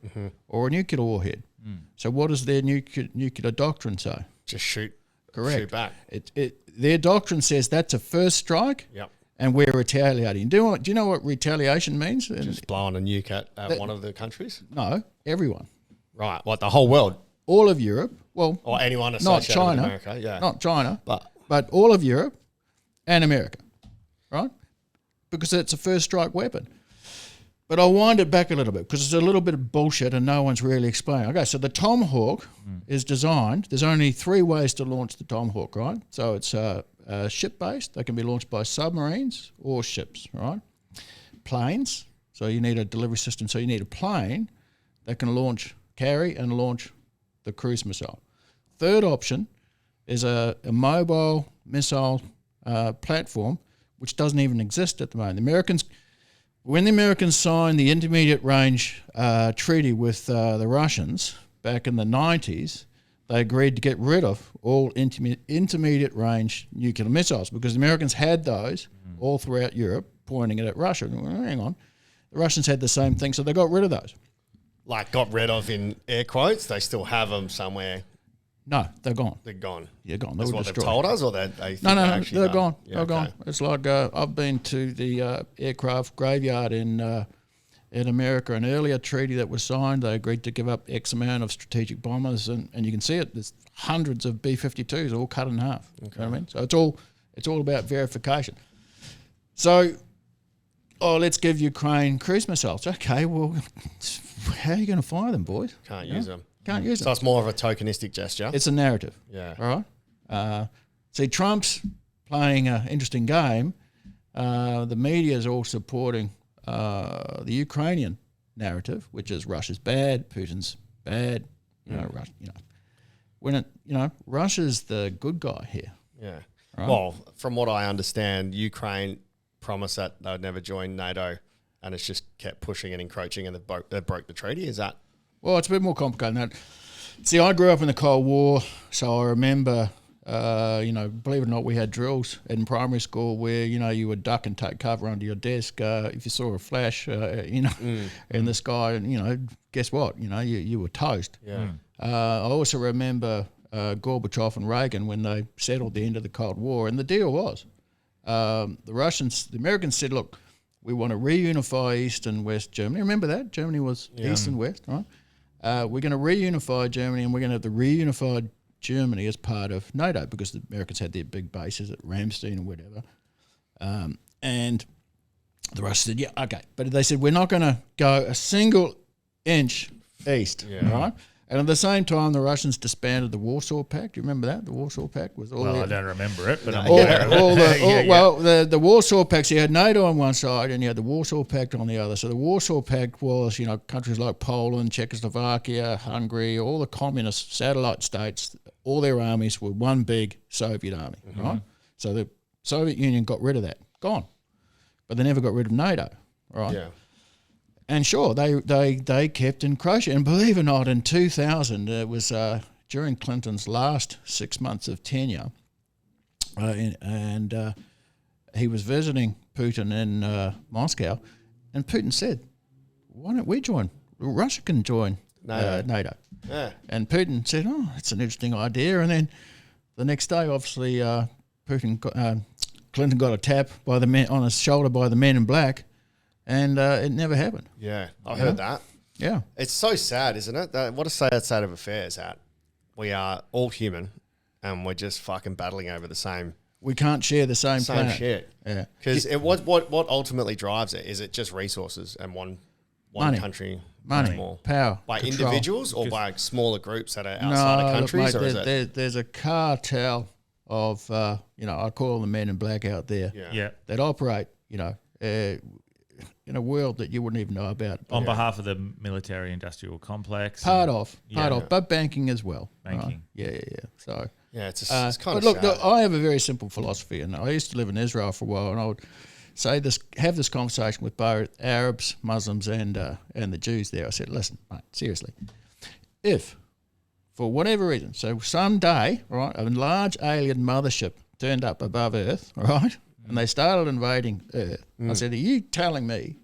or a nuclear warhead. So what does their nuclear doctrine say? Just shoot. Correct. Shoot back. Their doctrine says that's a first strike, Yep. and we're retaliating. Do you know what retaliation means? Just blowing a nuke at one of the countries? No, everyone. Right. Like the whole world? All of Europe. Well, Or anyone not associated China. with America? Yeah. Not China, But but all of Europe and America, right? Because it's a first strike weapon. But I'll wind it back a little bit because it's a little bit of bullshit and no one's really explaining. Okay, so the Tomahawk is designed. There's only 3 ways to launch the Tomahawk, right? So it's ship-based. They can be launched by submarines or ships, right? Planes. So you need a delivery system. So you need a plane that can carry and launch the cruise missile. Third option is a mobile missile platform, which doesn't even exist at the moment. When the Americans signed the intermediate range treaty with the Russians back in the 90s, they agreed to get rid of all intermediate range nuclear missiles because the Americans had those all throughout Europe, pointing it at Russia. Well, hang on, the Russians had the same thing, so they got rid of those. like got rid of in air quotes, they still have them somewhere. No, they're gone. They're gone. You're gone. That's They were what destroyed. they've told us, or they think No, actually they're done? gone. Yeah, They're gone. okay. It's like I've been to the aircraft graveyard in America. An earlier treaty that was signed, they agreed to give up X amount of strategic bombers, and you can see it. There's hundreds of B-52s all cut in half. Okay. You know what I mean? So it's all about verification. So, let's give Ukraine cruise missiles. Okay, well, how are you going to fire them, boys? Can't use them. Can't use So them. it's more of a tokenistic gesture. It's a narrative. Yeah. All right. See, Trump's playing an interesting game. The media is all supporting the Ukrainian narrative, which is Russia's bad, Putin's bad. Russia's the good guy here. Yeah. Right. Well, from what I understand, Ukraine promised that they would never join NATO, and it's just kept pushing and encroaching, and they broke the treaty. Is that? Well, it's a bit more complicated than that. See, I grew up in the Cold War, so I remember, believe it or not, we had drills in primary school where, you would duck and take cover under your desk if you saw a flash, in the sky, and, guess what? You were toast. Yeah. I also remember Gorbachev and Reagan when they settled the end of the Cold War, and the deal was the Americans said, look, we want to reunify East and West Germany. Remember that? Germany was East and West, right? We're going to reunify Germany, and we're going to have the reunified Germany as part of NATO because the Americans had their big bases at Ramstein or whatever. And the Russians said, yeah, okay. But they said, we're not going to go a single inch east, right? And at the same time, the Russians disbanded the Warsaw Pact. Do you remember that? The Warsaw Pact was all I don't remember it, but I'm the Warsaw Pact. So you had NATO on one side, and you had the Warsaw Pact on the other. So the Warsaw Pact was, countries like Poland, Czechoslovakia, Hungary, all the communist satellite states. All their armies were one big Soviet army, right? So the Soviet Union got rid of that, gone, but they never got rid of NATO, right? Yeah. And sure, they kept encroaching. And believe it or not, in 2000, it was during Clinton's last 6 months of tenure, and he was visiting Putin in Moscow, and Putin said, why don't we join? Russia can join NATO. Yeah. And Putin said, oh, that's an interesting idea. And then the next day, obviously, Clinton got a tap by the men on his shoulder by the men in black. And it never happened. Yeah, I heard that. Yeah. It's so sad, isn't it? What a sad state of affairs that we are all human and we're just fucking battling over the same we can't share the same planet. shit. Yeah. Because what ultimately drives it? Is it just resources and one Money. country? Money, more? power, By control. individuals or by smaller groups that are outside of countries? Look, or mate, is it? there's a cartel of, I call them men in black out there Yeah. that operate, in a world that you wouldn't even know about. On behalf of the military-industrial complex. Part of, but banking as well. Banking. Right? Yeah. So, Yeah, it's kind but of look, sad. I have a very simple philosophy, and I used to live in Israel for a while, and I would have this conversation with both Arabs, Muslims, and the Jews there. I said, listen, mate, seriously, if for whatever reason, so someday, right, a large alien mothership turned up above Earth, right, and they started invading Earth, I said, are you telling me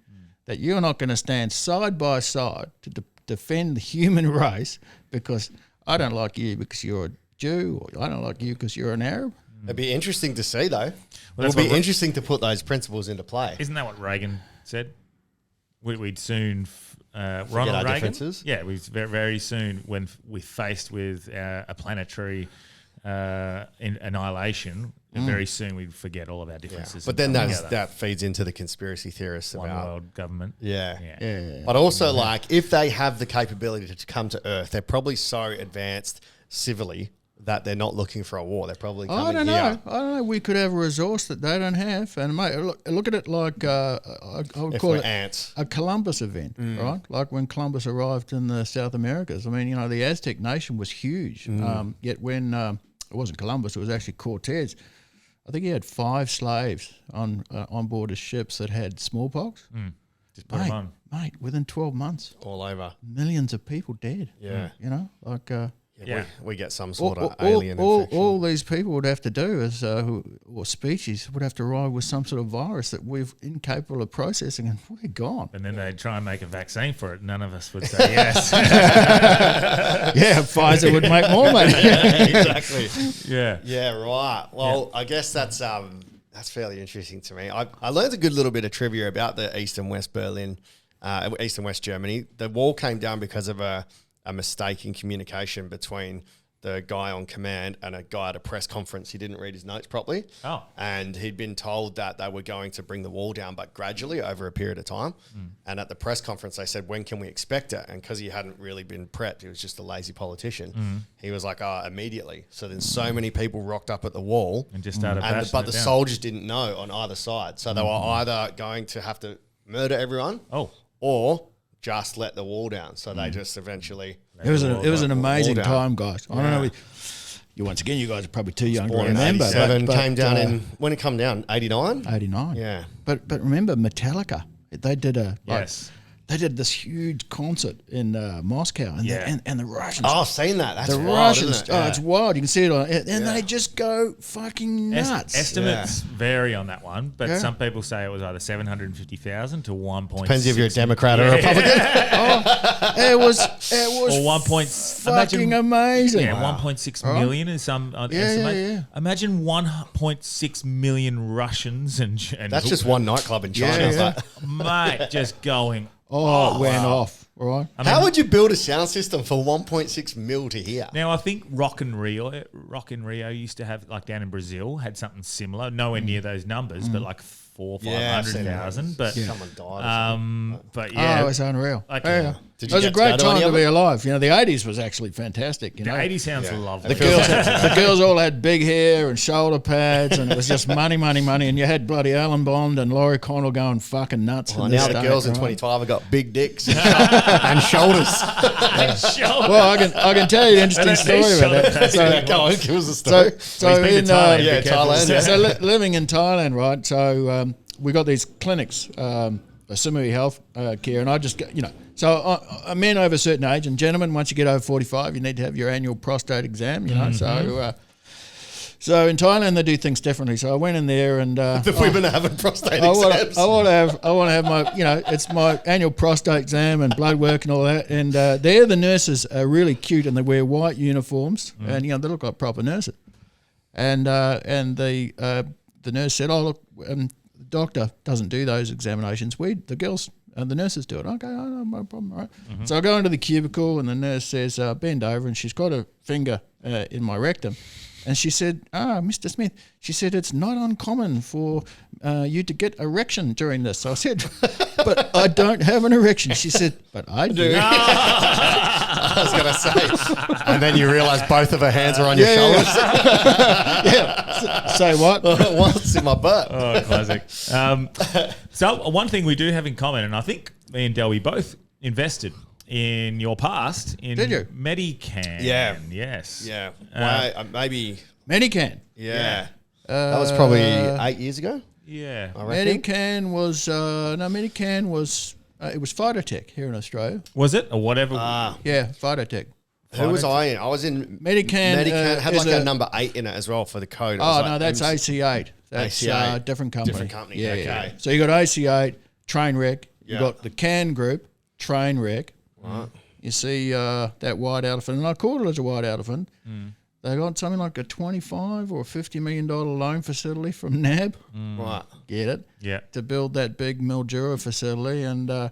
that you're not going to stand side by side to defend the human race because I don't like you because you're a Jew, or I don't like you because you're an Arab? It'd be interesting to see, though. that's It'll be what- interesting to put those principles into play. Isn't that what Reagan said? We'd soon, Ronald our Reagan. differences? Yeah, we very, very soon, when we're faced with a planetary annihilation, very soon we'd forget all of our Yeah. differences. But and then come together. that feeds into the conspiracy theorists One about world government. Yeah. Yeah. But also, like, if they have the capability to come to Earth, they're probably so advanced civilly that they're not looking for a war. They're probably coming I don't here. know. I don't know. We could have a resource that they don't have, and mate, look at it like I would If call we're it ants. a Columbus event, right? Like when Columbus arrived in the South Americas. I mean, the Aztec nation was huge. Yet when it wasn't Columbus, it was actually Cortez. I think he had 5 slaves on board his ships that had smallpox. Just put them on. Mate, within 12 months, All over. millions of people dead. Yeah. Yeah. We get some sort of alien infection. All these people would have to do is, or species would have to arrive with some sort of virus that we're incapable of processing, and we're gone. And then they'd try and make a vaccine for it. None of us would say yes. Yeah, Pfizer would make more money. Exactly. Yeah. Yeah, right. Well, I guess that's fairly interesting to me. I learned a good little bit of trivia about the East and West Berlin, East and West Germany. The wall came down because of a mistake in communication between the guy on command and a guy at a press conference. He didn't read his notes properly. Oh. And he'd been told that they were going to bring the wall down, but gradually over a period of time. And at the press conference, they said, when can we expect it? And because he hadn't really been prepped, he was just a lazy politician. He was like, immediately. So then so many people rocked up at the wall. And just started But bashing the it down. soldiers didn't know on either side. So they were either going to have to murder everyone or just let the wall down. So they just eventually... It was an amazing down. time, guys. I don't know. You once again, you guys are probably too young to Born in remember. 87, but, came down in... When it come down? 89? 89. Yeah. But remember Metallica? They did Yes. they did this huge concert in Moscow, and the Russians. Oh, I've seen that. That's the wild, Russians. isn't it? It's wild. You can see it on, and they just go fucking nuts. Estimates vary on that one, but Yeah. some people say it was either 750,000 to 1.6. Depends if you're a Democrat or a Republican. It was Or 1 point. fucking amazing. Yeah, 1.6 million is some estimate. yeah. Imagine 1.6 million Russians and That's just one nightclub in China. Yeah. mate just going. Oh, it went off, right? How would you build a sound system for 1.6 mil to hear? Now I think Rock in Rio used to have, like, down in Brazil, had something similar, nowhere near those numbers, but like 400,000-500,000. But someone died. but yeah, Oh, it's unreal. Like, Yeah. Did It you was a get to great go to any time to of be it? alive. The 80s was actually fantastic. the 80 sounds lovely. The girls all had big hair and shoulder pads, and it was just money, money, money. And you had bloody Alan Bond and Laurie Connell going fucking nuts. Well, in now this the state, girls in right? 25 have got big dicks and shoulders. Well, I can tell you an interesting story about that. So, go on, give us a story. So been in to Thailand, yeah, be careful. Thailand, yeah. so living in Thailand, right? So we got these clinics, Samui Health Care, and I just go, so men over a certain age and gentlemen, once you get over 45, you need to have your annual prostate exam, So in Thailand they do things differently. So I went in there and The women are having prostate I exams. want to have my, it's my annual prostate exam and blood work and all that. And there the nurses are really cute and they wear white uniforms and they look like proper nurses. And the nurse said, "Oh look, the doctor doesn't do those examinations. The girls and the nurses do it." Okay, no problem, all right. So I go into the cubicle and the nurse says, "Bend over," and she's got her finger in my rectum. And she said, Mr. Smith, she said, it's not uncommon for you to get erection during this. So I said, but I don't have an erection. She said, but I do. I was going to say. And then you realise both of her hands are on your shoulders. Yeah. Say what? What's in my butt? Oh, classic. So one thing we do have in common, and I think me and Del, we both invested in your past in Did you? Medican. Yeah. Yes. Yeah. Why, maybe. Medican. Yeah. That was probably 8 years ago. Yeah. I reckon. Medican was it was Phytotech here in Australia. Was it or whatever? Yeah, Phytotech. Who was I in? I was in Medican. had like a number 8 in it as well for the code. It was Oh like no, that's AC8. That's AC8. different company. Different company, Yeah, okay. yeah. So you got AC8, Trainwreck. You Yeah. got the Can Group, Trainwreck. Right. You see that white elephant, and I called it as a white elephant. They got something like a $25 or $50 million loan facility from NAB. Right. Get it? Yeah. To build that big Mildura facility, and I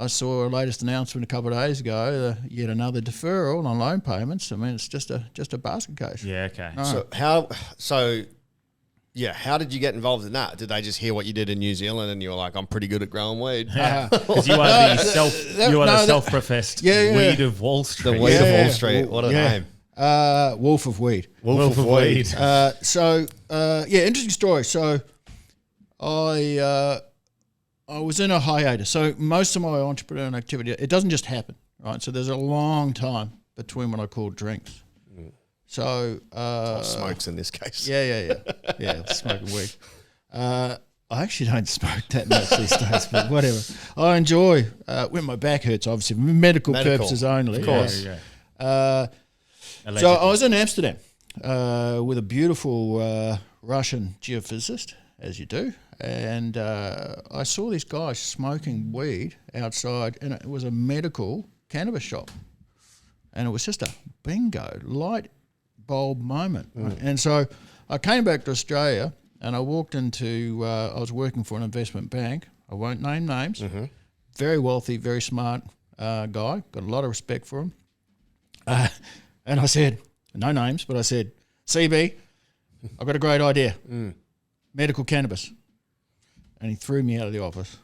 saw a latest announcement a couple of days ago, yet another deferral on loan payments. I mean, it's just a basket case. Yeah. Okay. How did you get involved in that? Did they just hear what you did in New Zealand and you were like, I'm pretty good at growing weed? Because you are the self-professed weed of Wall Street. The weed of Wall Street. What a name. Wolf of Weed. Wolf of Weed. Interesting story. So I was in a hiatus. So most of my entrepreneurial activity, it doesn't just happen, right? So there's a long time between what I call drinks. So smokes in this case. Yeah, smoking weed. I actually don't smoke that much these days, but whatever. I enjoy when my back hurts, obviously, medical purposes only. Of course. So I was in Amsterdam with a beautiful Russian geophysicist, as you do, and I saw these guys smoking weed outside, and it was a medical cannabis shop, and it was just a bingo light bulb moment. Right? And so I came back to Australia, and I walked into I was working for an investment bank. I won't name names. Very wealthy, very smart guy. Got a lot of respect for him. And I said, no names, but I said, CB, I've got a great idea. Medical cannabis. And he threw me out of the office.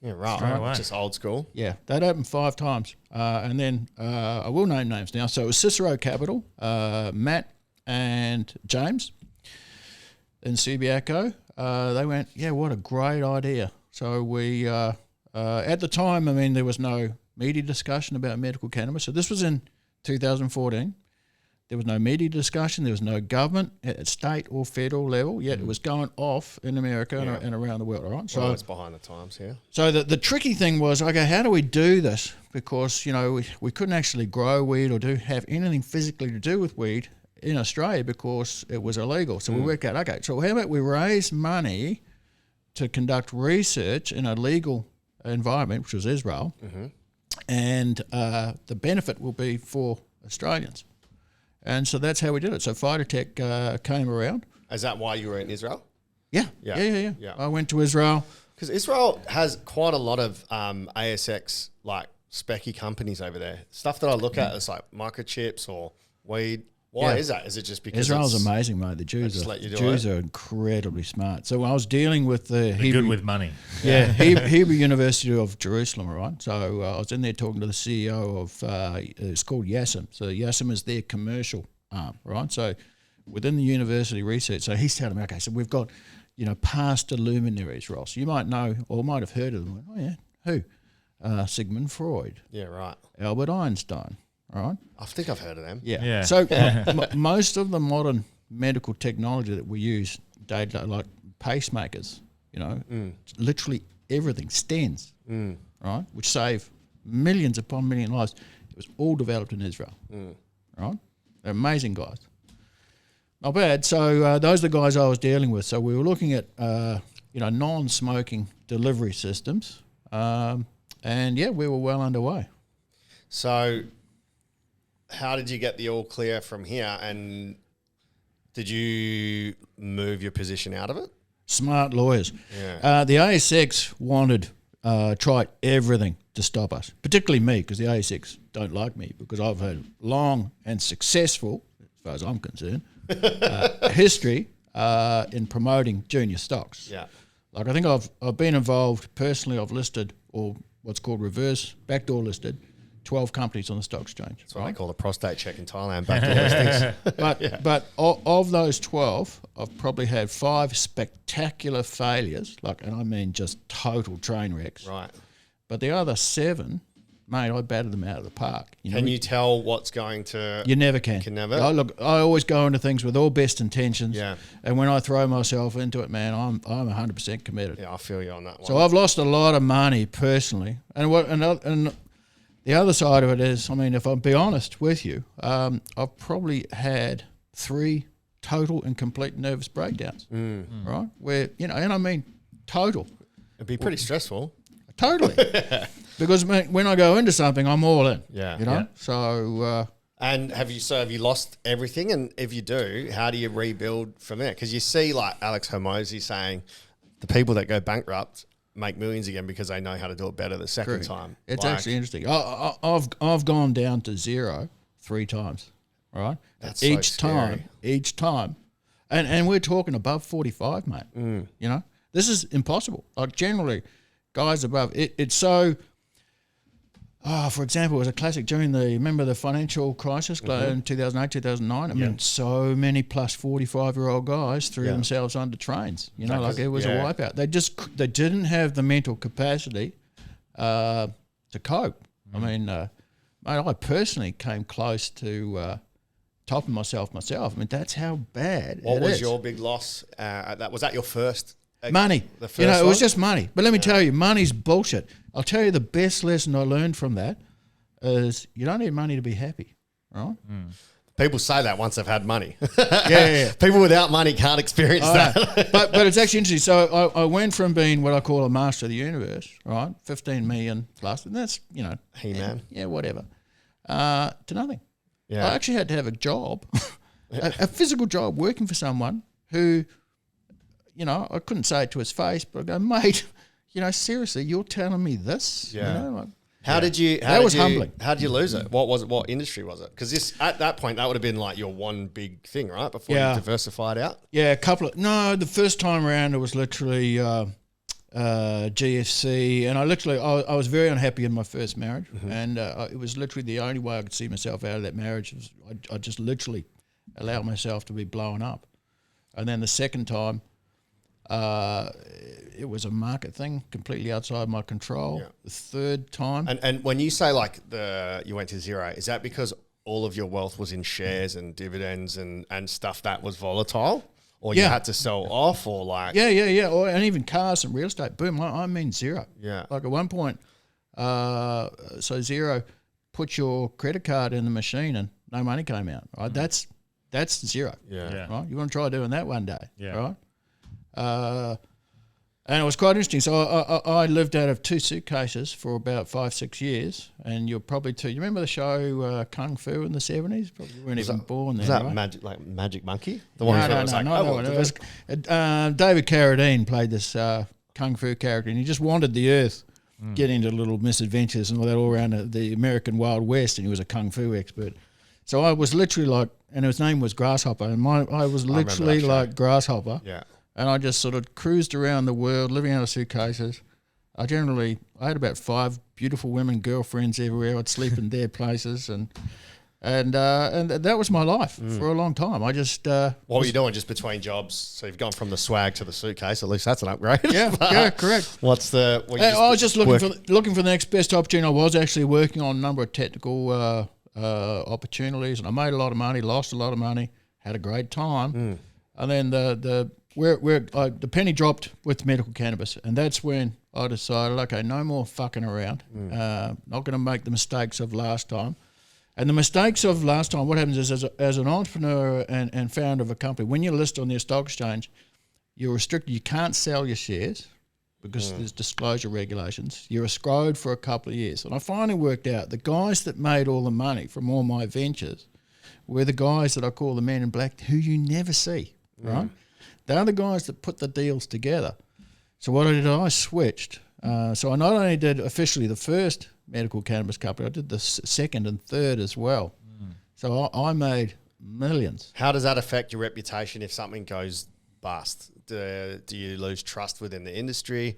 Yeah, right. Straight away. Just old school. Yeah, that happened 5 times. And then I will name names now. So it was Cicero Capital, Matt and James and Subiaco. They went, yeah, what a great idea. So we, at the time, I mean, there was no media discussion about medical cannabis. So this was in 2014. There was no media discussion. There was no government at state or federal level. Yet it was going off in America and around the world. All right. So it's behind the times here. So the tricky thing was, okay, how do we do this? Because we couldn't actually grow weed or have anything physically to do with weed in Australia because it was illegal. So we worked out, okay, so how about we raise money to conduct research in a legal environment, which was Israel, and the benefit will be for Australians. And so that's how we did it. So Phytotech came around. Is that why you were in Israel? Yeah. I went to Israel. Because Israel has quite a lot of ASX like specky companies over there. Stuff that I look at is like microchips or weed. Why is that? Is it just because Israel's amazing, mate? The Jews are incredibly smart. So I was dealing with the Hebrew, good with money. Yeah, Hebrew University of Jerusalem, right? So I was in there talking to the CEO of, it's called Yassim. So Yassim is their commercial arm, right? So within the university research, so he's telling me, okay, so we've got, past luminaries, Ross. You might know or might have heard of them. Oh, yeah. Who? Sigmund Freud. Yeah, right. Albert Einstein. All right. I think I've heard of them. Yeah. So most of the modern medical technology that we use day to day, like pacemakers, literally everything, stents, right, which save millions upon million lives, it was all developed in Israel, right? They're amazing guys. Not bad. So those are the guys I was dealing with. So we were looking at, non-smoking delivery systems, and we were well underway. So how did you get the all clear from here, and did you move your position out of it? Smart lawyers. Yeah. The ASX tried everything to stop us, particularly me, because the ASX don't like me because I've had long and successful far as I'm concerned, history in promoting junior stocks. Yeah. Like I think I've been involved personally. I've listed, or what's called reverse backdoor listed, 12 companies on the stock exchange. That's what they call a prostate check in Thailand. Back to listings. But of those 12, I've probably had 5 spectacular failures, and I mean just total train wrecks. Right. But the other 7, mate, I battered them out of the park. Can you tell what's going to... You never can. Can never? I always go into things with all best intentions. Yeah. And when I throw myself into it, man, I'm 100% committed. Yeah, I feel you on that one. So I've lost a lot of money personally. And the other side of it is, I mean, if I'll be honest with you, I've probably had 3 total and complete nervous breakdowns, right? Where, and I mean total. It'd be pretty stressful. Totally. Because when I go into something, I'm all in. Yeah. Yeah. So... and have you lost everything? And if you do, how do you rebuild from there? Because you see like Alex Hormozy saying the people that go bankrupt make millions again because they know how to do it better the second time. It's actually interesting. I've gone down to 0 3 times, right? That's each time, and we're talking above 45, mate. This is impossible. Like generally, guys above it's so. For example, it was a classic during remember the financial crisis in 2008, 2009? I mean, so many plus 45-year-old guys threw themselves under trains. Like it was a wipeout. They didn't have the mental capacity to cope. I mean, mate, I personally came close to topping myself. I mean, that's how bad What was your big loss? Was that your first? Money. The first it one? was just money. But let me tell you, money's bullshit. I'll tell you the best lesson I learned from that is you don't need money to be happy, right? People say that once they've had money. Yeah. People without money can't experience that. but it's actually interesting. So I went from being what I call a master of the universe, right? 15 million plus, and that's, He-Man. Yeah, whatever. To nothing. Yeah. I actually had to have a job, a physical job, working for someone who... I couldn't say it to his face, but I go, mate, seriously, you're telling me this? Yeah. Humbling. How did you lose it? What was it? What industry was it? Because at that point, that would have been like your one big thing, right? Before you diversified out? Yeah, the first time around, it was literally GFC. And I was very unhappy in my first marriage. And it was literally the only way I could see myself out of that marriage. Was I just literally allowed myself to be blown up. And then the second time, it was a market thing completely outside my control. Yeah. The third time, and when you say like you went to 0, is that because all of your wealth was in shares and dividends and stuff that was volatile, or you had to sell off, or like and even cars and real estate? Boom! I mean 0. Yeah, like at one point, so 0, put your credit card in the machine and no money came out. Right, that's 0. Yeah, right. You want to try doing that one day? Yeah, right. And it was quite interesting. So I lived out of 2 suitcases for about 5-6 years. And you're probably too. You remember the show Kung Fu in the 70s? Probably weren't even born then. Was that right? Magic Monkey? The one no. It was David Carradine played this Kung Fu character, and he just wanted the Earth, get into little misadventures and all that all around the American Wild West, and he was a Kung Fu expert. So I was literally like, and his name was Grasshopper, and I was literally like Grasshopper. Yeah. And I just sort of cruised around the world, living out of suitcases. I had about 5 beautiful women girlfriends everywhere. I'd sleep in their places, and that was my life for a long time. I just what were you doing just between jobs? So you've gone from the swag to the suitcase. At least that's an upgrade. Yeah, correct. What's the? I was just looking for the next best opportunity. I was actually working on a number of technical opportunities, and I made a lot of money, lost a lot of money, had a great time, and then the penny dropped with medical cannabis, and that's when I decided, okay, no more fucking around. Not going to make the mistakes of last time. And the mistakes of last time, what happens is, as an entrepreneur and founder of a company, when you list on the stock exchange, you're restricted. You can't sell your shares because there's disclosure regulations. You're escrowed for a couple of years. And I finally worked out the guys that made all the money from all my ventures were the guys that I call the men in black, who you never see, right? They're the guys that put the deals together. So what I did, I switched. So I not only did officially the first medical cannabis company, I did the second and third as well. So I made millions. How does that affect your reputation if something goes bust? Do you lose trust within the industry?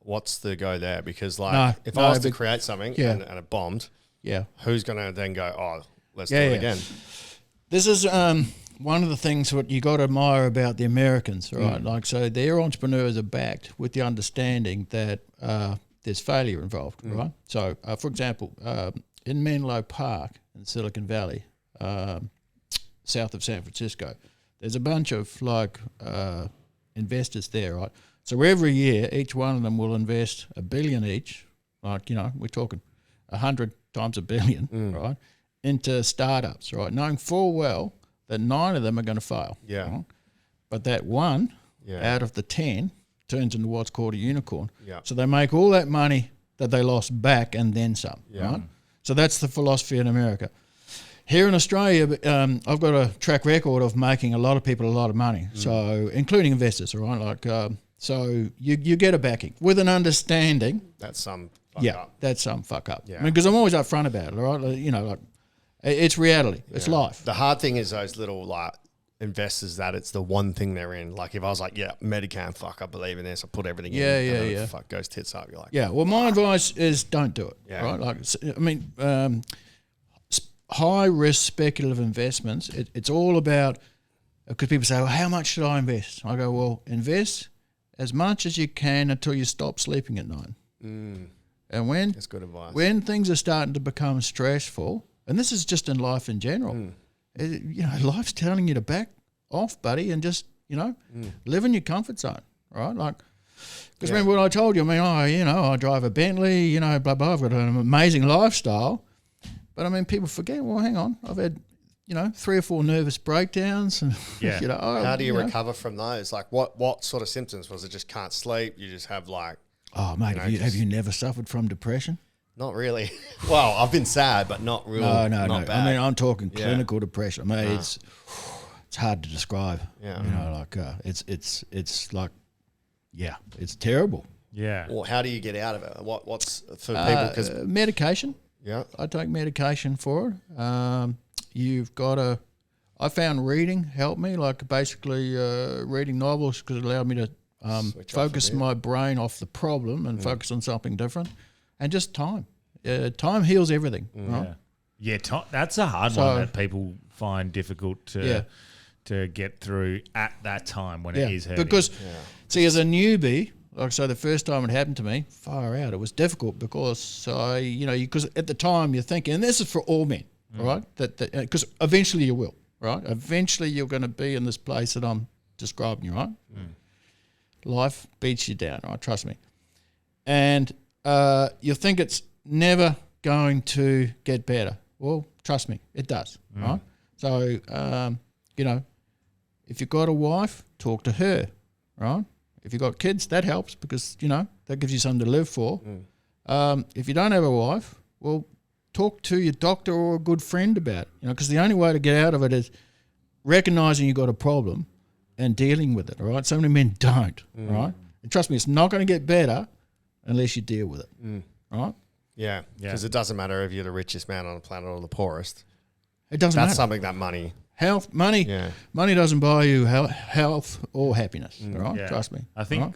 What's the go there? Because if I was to create something and it bombed, who's going to then go, oh, let's do it again? This is one of the things what you got to admire about the Americans, right? Like, so their entrepreneurs are backed with the understanding that there's failure involved, right? So, for example, in Menlo Park in Silicon Valley, south of San Francisco, there's a bunch of investors there, right? So every year, each one of them will invest $1 billion each, like, we're talking 100 times $1 billion, right, into startups, right, knowing full well that 9 of them are going to fail. Yeah. Right? But that one out of the 10 turns into what's called a unicorn. Yeah. So they make all that money that they lost back and then some, right? So that's the philosophy in America. Here in Australia, I've got a track record of making a lot of people a lot of money, so including investors, all right? Like, so you get a backing with an understanding. That's some fuck up. That's some fuck up. Yeah. I mean, because I'm always upfront about it, all right? Like, it's reality. It's life. The hard thing is those little investors that it's the one thing they're in. Like if I was like, Medicam, fuck, I believe in this. I put everything in. And fuck, goes tits up. You're like, well, my advice is don't do it. Yeah. Right? Like, I mean, high risk speculative investments. It's all about, because people say, well, how much should I invest? I go, well, invest as much as you can until you stop sleeping at night. And that's good advice. When things are starting to become stressful, and this is just in life in general, life's telling you to back off, buddy, and just, live in your comfort zone, right? Like, because remember what I told you, I drive a Bentley, blah, blah, I've got an amazing lifestyle. But, I mean, people forget, well, hang on, I've had, 3 or 4 nervous breakdowns. And, how do you recover from those? Like, what sort of symptoms? Was it just can't sleep? You just have oh, mate, have you never suffered from depression? Not really. Well, I've been sad, but not really. No. Bad. I mean, I'm talking clinical depression. I mean, it's hard to describe. Yeah. It's like, it's terrible. Yeah. Well, how do you get out of it? What's for people? Because medication. Yeah. I take medication for it. You've got to. I found reading helped me. Like basically reading novels because it allowed me to focus my brain off the problem and focus on something different. And just time. Time heals everything. Right? Yeah, that's a hard one that people find difficult to get through at that time when it is hurting. Because, see, as a newbie, the first time it happened to me, far out, it was difficult because because at the time you're thinking, and this is for all men, right? That because eventually you will, right? Eventually you're going to be in this place that I'm describing you, right? Life beats you down, right? Trust me. And you think it's never going to get better. Well, trust me, it does, right? So, if you've got a wife, talk to her, right? If you've got kids, that helps because, that gives you something to live for. If you don't have a wife, well, talk to your doctor or a good friend about it, because the only way to get out of it is recognizing you've got a problem and dealing with it, all right? So many men don't, right? And trust me, it's not going to get better unless you deal with it, right? Yeah, because it doesn't matter if you're the richest man on the planet or the poorest. It doesn't matter. That's something that money... Money doesn't buy you health or happiness, all right? Yeah. Trust me. I think,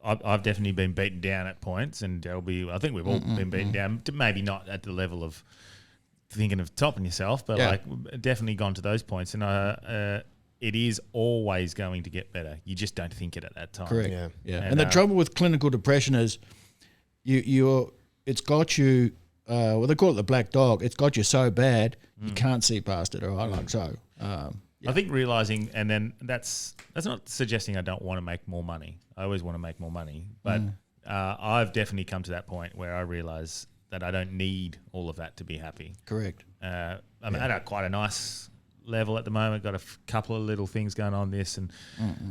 I've definitely been beaten down at points, and I think we've all been beaten down, maybe not at the level of thinking of topping yourself, but definitely gone to those points, and it is always going to get better. You just don't think it at that time. Correct. Yeah. And the trouble with clinical depression is it's got you, they call it the black dog. It's got you so bad you can't see past it. All right, I think realizing, and then that's not suggesting I don't want to make more money. I always want to make more money, but I've definitely come to that point where I realize that I don't need all of that to be happy. Correct. I'm at quite a nice level at the moment. Got a couple of little things going on this and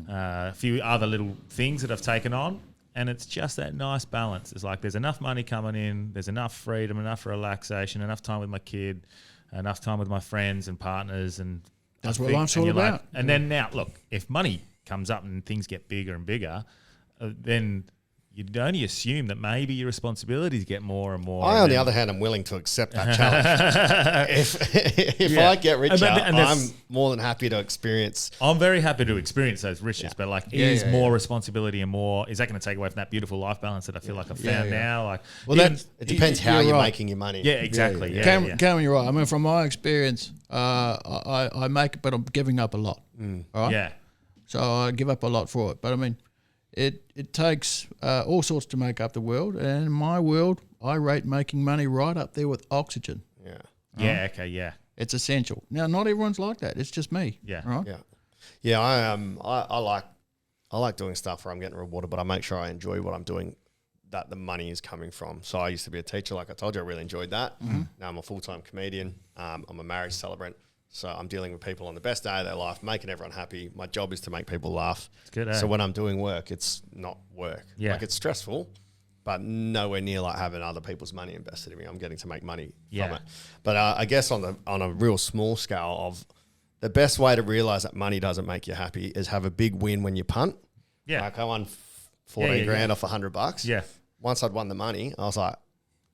a few other little things that I've taken on. And it's just that nice balance. It's like there's enough money coming in, there's enough freedom, enough relaxation, enough time with my kid, enough time with my friends and partners. And that's what life's all about. And then now, look, if money comes up and things get bigger and bigger, then you'd only assume that maybe your responsibilities get more and more. I, on the other hand, am willing to accept that challenge. if I get richer, I'm more than happy to experience. I'm very happy to experience those riches, but like, is more responsibility and more, is that going to take away from that beautiful life balance that I feel like I've found now? Like, well, it depends how you're making your money. Yeah, exactly. Yeah. Cameron, you're right. I mean, from my experience, I make it, but I'm giving up a lot. All right? Yeah. So I give up a lot for it. But I mean, it takes all sorts to make up the world. And in my world, I rate making money right up there with oxygen. Yeah. Yeah, okay, yeah. It's essential. Now, not everyone's like that. It's just me. Yeah. Right? Yeah. Yeah, I like doing stuff where I'm getting rewarded, but I make sure I enjoy what I'm doing, that the money is coming from. So I used to be a teacher, like I told you, I really enjoyed that. Now I'm a full-time comedian. I'm a marriage celebrant. So I'm dealing with people on the best day of their life, making everyone happy. My job is to make people laugh. It's good, So when I'm doing work, it's not work. Yeah. Like, it's stressful, but nowhere near like having other people's money invested in me. I'm getting to make money from it. But I guess on a real small scale of the best way to realize that money doesn't make you happy is have a big win when you punt. Yeah. Like I won 14 grand off $100. Yeah. Once I'd won the money, I was like,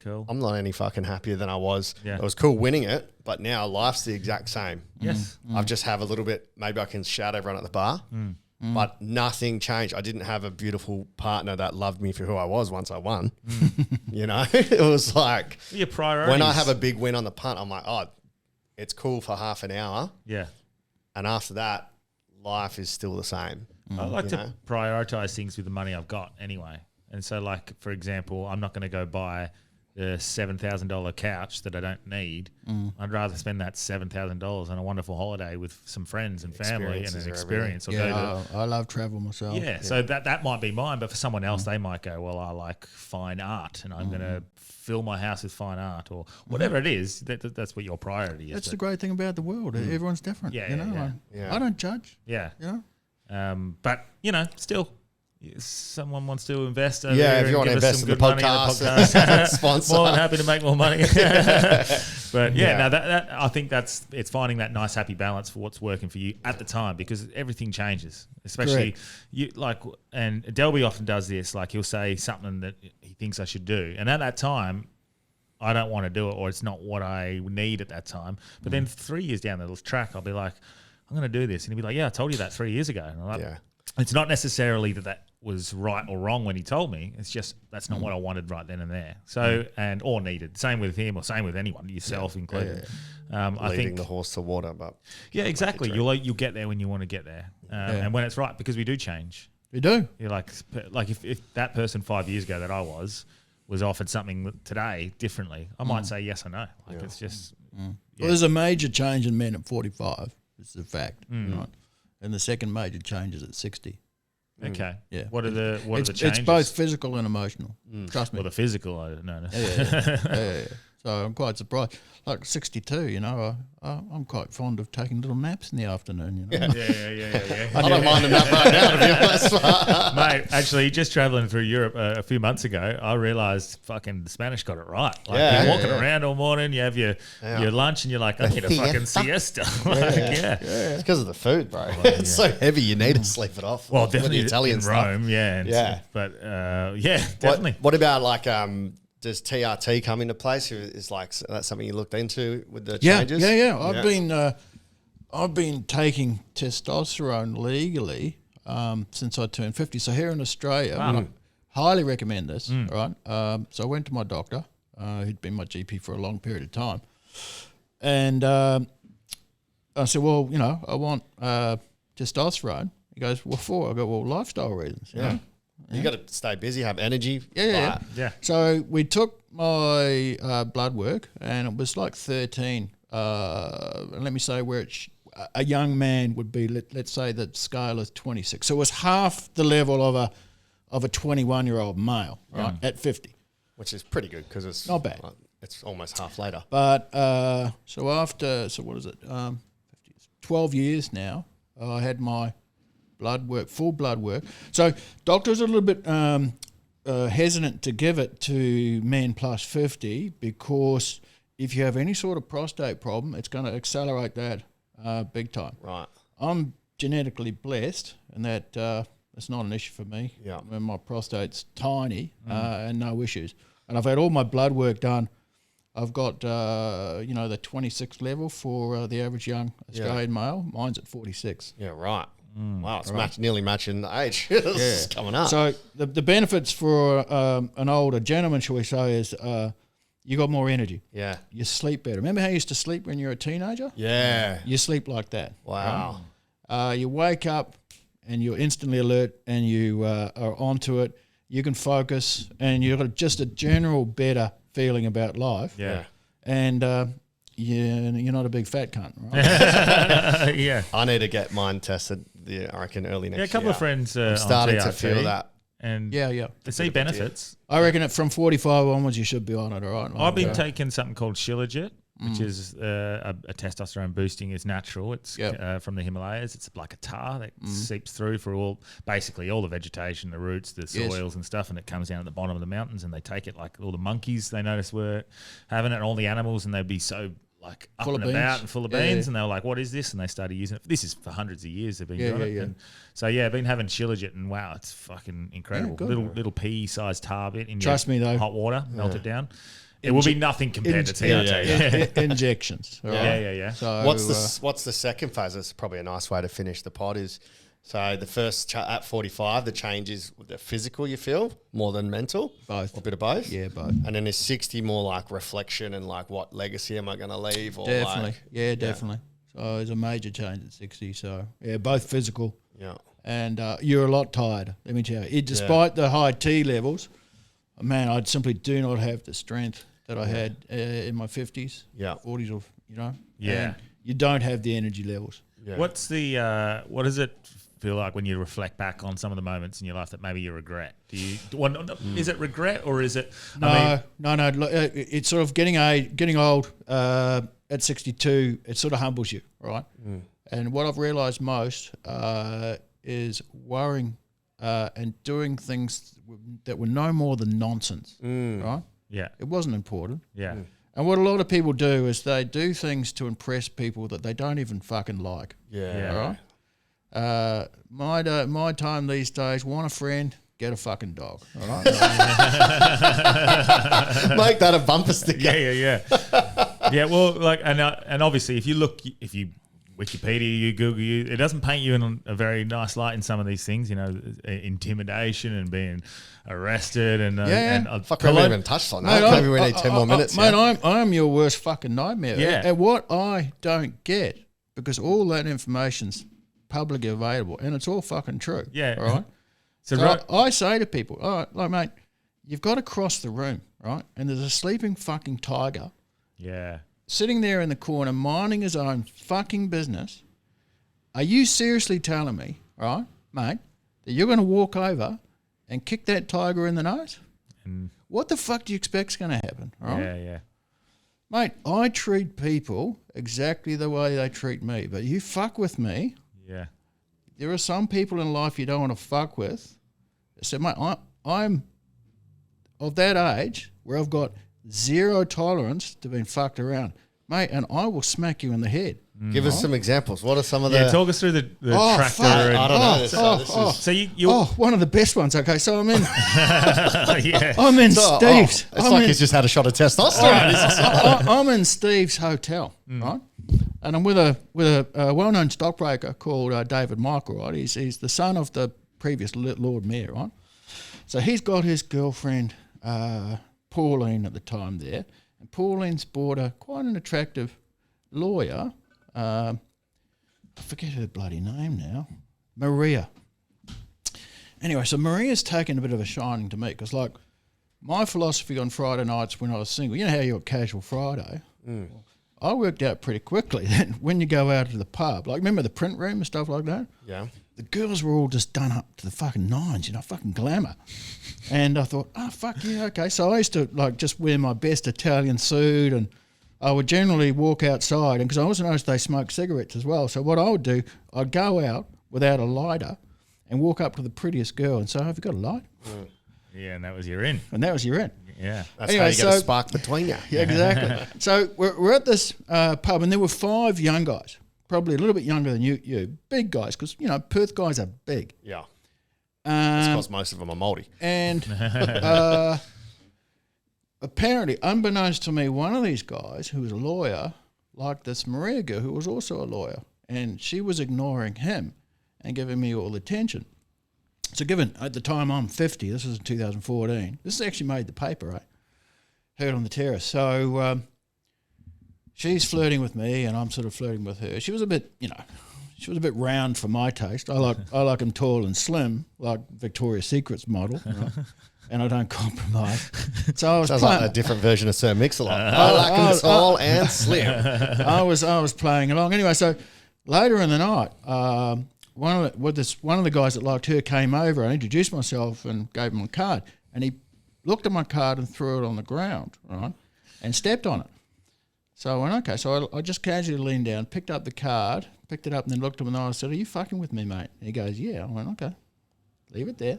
cool. I'm not any fucking happier than I was. Yeah. It was cool winning it, but now life's the exact same. Yes. I've just have a little bit, maybe I can shout everyone at the bar, but nothing changed. I didn't have a beautiful partner that loved me for who I was once I won. You know, it was like Your priorities. when I have a big win on the punt, I'm like, oh, it's cool for half an hour. Yeah. And after that, life is still the same. I like to prioritize things with the money I've got anyway. And so, like, for example, I'm not going to go buy the $7,000 couch that I don't need. I'd rather spend that $7,000 on a wonderful holiday with some friends and family and an experience. I love travel myself. Yeah, so that might be mine, but for someone else, they might go, well, I like fine art and I'm going to fill my house with fine art or whatever it is. That's what your priority is. That's the great thing about the world. Everyone's different. Yeah, you know? yeah. I don't judge. Yeah. You know? But, you know, still, someone wants to invest over Yeah, here if you and want to give us invest some in the good money podcast, sponsor. more than happy to make more money. But no, that I think it's finding that nice happy balance for what's working for you at the time, because everything changes. Especially and Delby often does this. Like, he'll say something that he thinks I should do, and at that time, I don't want to do it, or it's not what I need at that time. But then 3 years down the track, I'll be like, I'm going to do this, and he'll be like, yeah, I told you that 3 years ago. And I'm like, it's not necessarily that was right or wrong when he told me. It's just that's not what I wanted right then and there. So or needed. Same with him, or same with anyone, yourself included. I think the horse to water, but exactly. You'll get there when you want to get there, and when it's right, because we do change. We do. You're like if that person 5 years ago that I was offered something today differently, I might say yes or no. Like it's just. Well, there's a major change in men at 45. It's a fact, right? And the second major change is at 60. Okay. Yeah. What are the changes? It's both physical and emotional. Trust me. Well, the physical, I don't know. Yeah. So I'm quite surprised. Like 62, you know, I'm quite fond of taking little naps in the afternoon. You know? Yeah. I don't mind a nap right now, to be honest. Mate, actually, just traveling through Europe a few months ago, I realised fucking the Spanish got it right. Like, you're walking around all morning, you have your lunch, and you're like, I need a fucking siesta. It's because of the food, bro. It's so heavy, you need to sleep it off. Well, definitely the Italian in stuff. Rome, But definitely. What about like does TRT come into place? Is like that's something you looked into with the changes? Yeah. I've been taking testosterone legally since I turned 50. So here in Australia, I highly recommend this. Right. So I went to my doctor, who'd been my GP for a long period of time, and I said, well, you know, I want testosterone. He goes, what for? I go, well, lifestyle reasons. You know? You got to stay busy, have energy. Yeah. So we took my blood work, and it was like 13. And let me say where a young man would be. Let's say the scale is 26. So it was half the level of a 21-year-old male, right, at 50. Which is pretty good because it's not bad. It's almost half later. But so what is it? 12 years now. I had my full blood work. So doctors are a little bit hesitant to give it to men plus 50 because if you have any sort of prostate problem, it's going to accelerate that big time. Right. I'm genetically blessed in that It's not an issue for me. Yeah. When my prostate's tiny and no issues. And I've had all my blood work done. I've got, the 26th level for the average young Australian male. Mine's at 46. Yeah, right. Wow, it's nearly matching the age. It's coming up. So the benefits for an older gentleman, shall we say, is you got more energy. Yeah. You sleep better. Remember how you used to sleep when you were a teenager? Yeah. You sleep like that. Wow. Right? You wake up and you're instantly alert and you are onto it. You can focus and you've got just a general better feeling about life. Yeah. And you're not a big fat cunt, right? Yeah. I need to get mine tested, I reckon, early next year. Yeah, a couple of friends I'm on starting to TRT, feel that. And Yeah. they see benefits. I reckon from 45 onwards you should be on it, all right? I've been taking something called Shilajit, which is a testosterone boosting. Is natural. It's from the Himalayas. It's like a tar that seeps through for basically all the vegetation, the roots, the soils and stuff, and it comes down at the bottom of the mountains. And they take it like all the monkeys they noticed were having it, and all the animals, and they'd be so like up Full and of about beans. and full of beans, and they were like, "What is this?" And they started using it. This is for hundreds of years they've been doing it. Yeah. And so I've been having Shilajit, and wow, it's fucking incredible. good. little pea-sized tar bit in Trust me, though. hot water, melt it down. It will be nothing compared to TRT. Injections. All right? Yeah. So What's the second phase? That's probably a nice way to finish the pod is, so the first at 45, the change is the physical you feel more than mental? Both. Or a bit of both? Yeah, both. And then is 60 more like reflection and like what legacy am I going to leave? Or Definitely. Like, Definitely. So there's a major change at 60. So, both physical. Yeah. And you're a lot tired, let me tell you. Despite the high T levels, man, I simply do not have the strength that I had in my 50s, 40s, or, And you don't have the energy levels. Yeah. What's the what does it feel like when you reflect back on some of the moments in your life that maybe you regret? Is it regret or is it? No. It's sort of getting old at 62. It sort of humbles you, right? And what I've realised most is worrying and doing things that were no more than nonsense, right? Yeah. It wasn't important. Yeah. And what a lot of people do is they do things to impress people that they don't even fucking like. Yeah. All right. My time these days, want a friend, get a fucking dog. All right. Make that a bumper sticker. Yeah. Yeah. Well, like, and obviously, if you Wikipedia, you Google, it doesn't paint you in a very nice light in some of these things. Intimidation and being arrested and Fuck, we haven't even touched on that. Maybe we need 10 more minutes. Mate, I'm your worst fucking nightmare. Yeah. And what I don't get, because all that information's publicly available and it's all fucking true. Yeah. All right. So I say to people, all right, like, mate, you've got to cross the room, right? And there's a sleeping fucking tiger. Yeah. Sitting there in the corner, minding his own fucking business. Are you seriously telling me, right, mate, that you're going to walk over and kick that tiger in the nose? What the fuck do you expect's going to happen? Right? Yeah. Mate, I treat people exactly the way they treat me, but you fuck with me. Yeah. There are some people in life you don't want to fuck with. So, mate, I'm of that age where I've got zero tolerance to being fucked around, mate, and I will smack you in the head. Give us some examples. What are some of the... talk us through the tractor. Fuck. I don't know. This is... So you one of the best ones. Okay, so I'm in. yeah. I'm in So, Steve's. it's like he's just had a shot of testosterone. I'm in Steve's hotel, right? And I'm with a well-known stockbroker called David Michael, right? He's the son of the previous Lord Mayor, right? So he's got his girlfriend Pauline at the time there, and Pauline's bought quite an attractive lawyer. I forget her bloody name now. Maria. Anyway, so Maria's taken a bit of a shining to me because, like, my philosophy on Friday nights when I was single, you know how you're casual Friday? I worked out pretty quickly that when you go out to the pub, like, remember the print room and stuff like that? Yeah. The girls were all just done up to the fucking nines, fucking glamour. And I thought, fuck yeah, okay. So I used to, like, just wear my best Italian suit, and I would generally walk outside, and because I also noticed they smoked cigarettes as well. So what I would do, I'd go out without a lighter and walk up to the prettiest girl and say, have you got a light? Yeah, and that was your in. And that was your in. Yeah. That's how you get a spark between you. Yeah, exactly. So we're at this pub, and there were 5 young guys, probably a little bit younger than you big guys, because, Perth guys are big. Yeah. That's because most of them are mouldy. And apparently, unbeknownst to me, one of these guys who was a lawyer liked this Maria girl who was also a lawyer, and she was ignoring him and giving me all the attention. So given, at the time I'm 50, this was in 2014, this actually made the paper, right? Heard on the Terrace. So she's flirting with me and I'm sort of flirting with her. She was a bit, she was a bit round for my taste. I like them tall and slim, like Victoria's Secret's model, right? And I don't compromise. So I was Sounds like a different version of Sir Mix-a-Lot. I like them tall and slim. I was playing along. Anyway, so later in the night, one of the guys that liked her came over. I introduced myself and gave him a card, and he looked at my card and threw it on the ground, right, and stepped on it. So I went, okay. So I just casually leaned down, picked up the card, picked it up, and then looked at him and I said, "Are you fucking with me, mate?" And he goes, "Yeah." I went, okay, leave it there.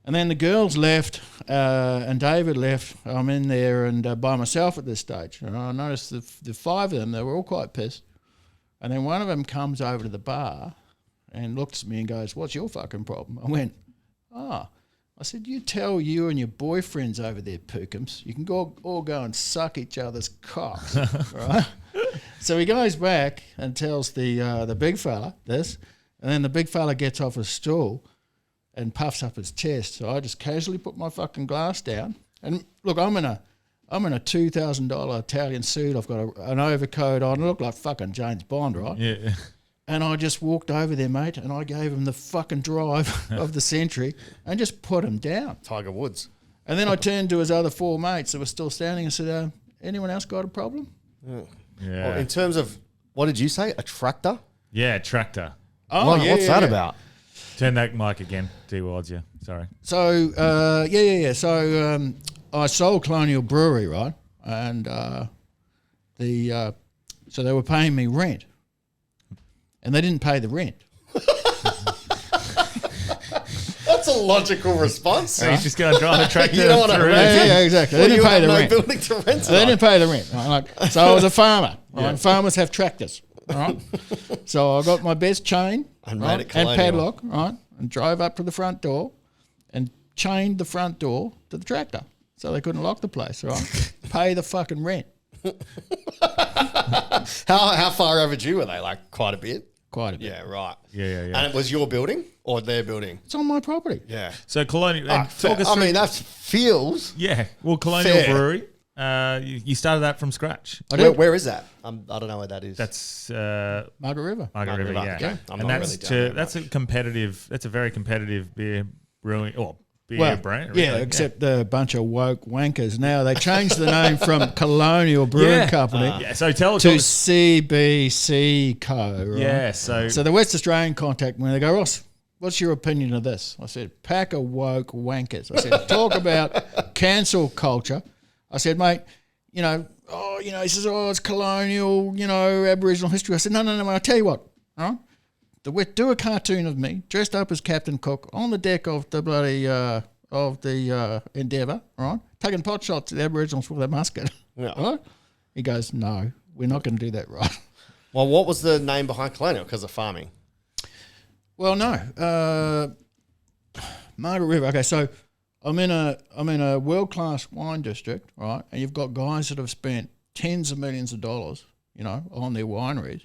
And then the girls left, and David left. I'm in there and by myself at this stage. And I noticed the five of them, they were all quite pissed. And then one of them comes over to the bar and looks at me and goes, "What's your fucking problem?" I went, I said, "You tell you and your boyfriends over there, Pookums, you can all go and suck each other's cocks." Right? So he goes back and tells the big fella this, and then the big fella gets off his stool and puffs up his chest. So I just casually put my fucking glass down. And look, I'm in a $2,000 Italian suit. I've got an overcoat on. I look like fucking James Bond, right? Yeah. And I just walked over there, mate, and I gave him the fucking drive of the century and just put him down. Tiger Woods. And then I turned to his other four mates that were still standing and said, "Anyone else got a problem?" Yeah. Well, in terms of, what did you say? A tractor? Yeah, tractor. Oh, What's that about? Turn that mic again. Towards you. Sorry. So, So I sold Colonial Brewery, right? And so they were paying me rent. And they didn't pay the rent. That's a logical response. So he's just going to drive a tractor. You don't want to through rent it. Yeah, exactly. Well, They didn't you pay have the no rent. building to rent it They on. didn't pay the rent. Right? So I was a farmer. Right? And farmers have tractors. Right? So I got my best chain And made right? it and colonial. padlock, right? And drove up to the front door and chained the front door to the tractor so they couldn't lock the place. Right? Pay the fucking rent. How far overdue were they? Like quite a bit? Quite a bit. Yeah, right. Yeah. And it was your building or their building? It's on my property. Yeah. So Colonial. Ah, And talk us I through. mean, that feels... Yeah. Well, Colonial Fair. Brewery. You started that from scratch. Where is that? I don't know where that is. That's Margaret River. Margaret River. River, Yeah. okay. I'm And not that's really down there that's a competitive. That's a very competitive beer brewing or beer Well, brand. yeah, really. except the bunch of woke wankers. Now they changed the name from Colonial Brewing Yeah. Company Yeah. So tell to us. CBC Co. Right? Yeah. So So the West Australian contact me. They go, "Ross, what's your opinion of this?" I said, "Pack of woke wankers." I said, "Talk about cancel culture." I said, "Mate, he says, it's colonial, Aboriginal history." I said, no, I'll tell you what, all right? Do a cartoon of me dressed up as Captain Cook on the deck of the bloody Endeavour, all right, taking pot shots at the Aboriginals with a musket. Yeah. All right? He goes, "No, we're not going to do that, right?" Well, what was the name behind Colonial? Because of farming. Well, no. Margaret River. Okay, so I'm in a world class wine district, right? And you've got guys that have spent tens of millions of dollars, on their wineries.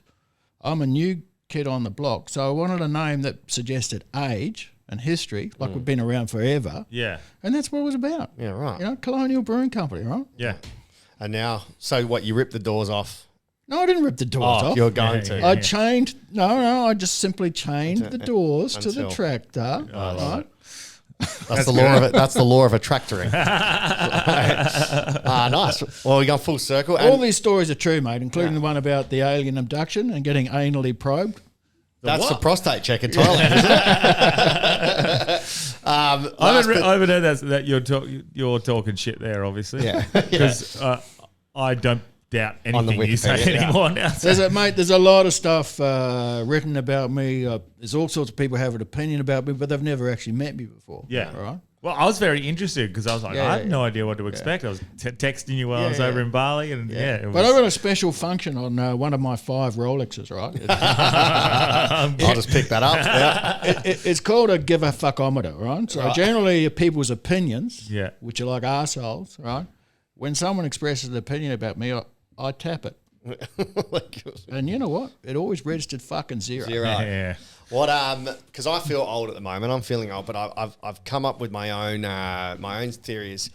I'm a new kid on the block, so I wanted a name that suggested age and history, like we've been around forever. yeah. And that's what it was about. Yeah, right. Colonial Brewing Company, right? Yeah. And now, so what, you ripped the doors off? No, I didn't rip the doors off. You're going Yeah, to. I chained. No, I just simply chained the doors to the Until- tractor. Right? That's the law of it. That's the law of attractoring. Nice. Well, we got full circle. All And these stories are true, mate, including the one about the alien abduction and getting anally probed. that's the prostate check in Thailand, isn't it? I haven't heard that you're talking shit there, obviously. Yeah. Because I don't doubt anything you say Wikipedia, yeah. anymore now. There's a lot of stuff written about me. There's all sorts of people have an opinion about me, but they've never actually met me before. Yeah. Right? Well, I was very interested because I was like, Yeah, I had no idea what to expect. I was texting you while I was over in Bali, and it But was, I've got a special function on one of my 5 Rolexes, right? I'll just pick that up. Yeah. It's called a give a fuckometer, right? So generally people's opinions, which are like arseholes, right? When someone expresses an opinion about me, I tap it. And you know what? It always registered fucking zero. Yeah. What? Because I feel old at the moment. I'm feeling old, but I've come up with my own theories.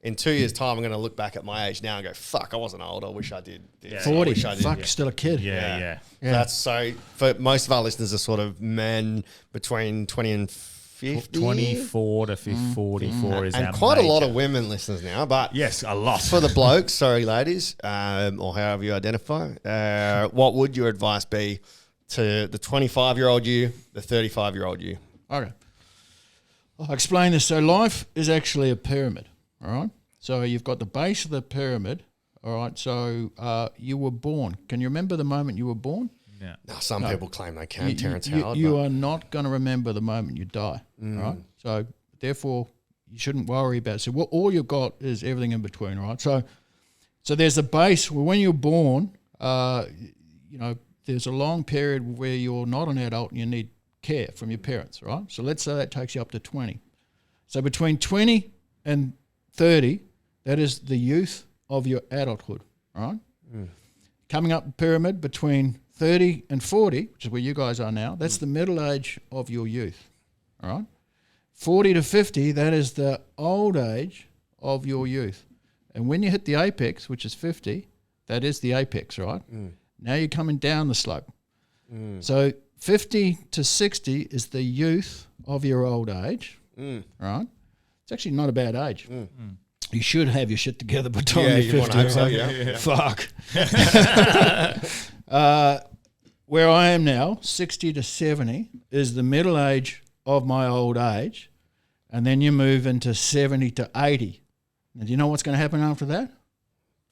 In 2 years' time, I'm going to look back at my age now and go, "Fuck, I wasn't old. I wish I did." 40. Fuck, still a kid. Yeah. That's so. For most of our listeners, are sort of men between 20 and 50. 24 to 44 is and our quite a lot major. of women listeners now. But Yes, a lot. for the blokes, sorry, ladies, or however you identify, what would your advice be to the 25-year-old you, the 35-year-old you? Okay. I'll explain this. So life is actually a pyramid, all right? So you've got the base of the pyramid, all right? So you were born. Can you remember the moment you were born? Yeah. Now, some people claim they can, Terrence Howard. You are not going to remember the moment you die, right? So therefore, you shouldn't worry about it. So all you've got is everything in between, right? So there's a base where when you're born, there's a long period where you're not an adult and you need care from your parents, right? So let's say that takes you up to 20. So between 20 and 30, that is the youth of your adulthood, right? Coming up the pyramid between 30 and 40, which is where you guys are now, that's the middle age of your youth, all right? 40 to 50, that is the old age of your youth. And when you hit the apex, which is 50, that is the apex, right? Now you're coming down the slope. So 50 to 60 is the youth of your old age, right? It's actually not a bad age. You should have your shit together by the time you're 50. Hope so, yeah. Fuck. Where I am now, 60 to 70 is the middle age of my old age, and then you move into 70 to 80. Now, do you know what's going to happen after that?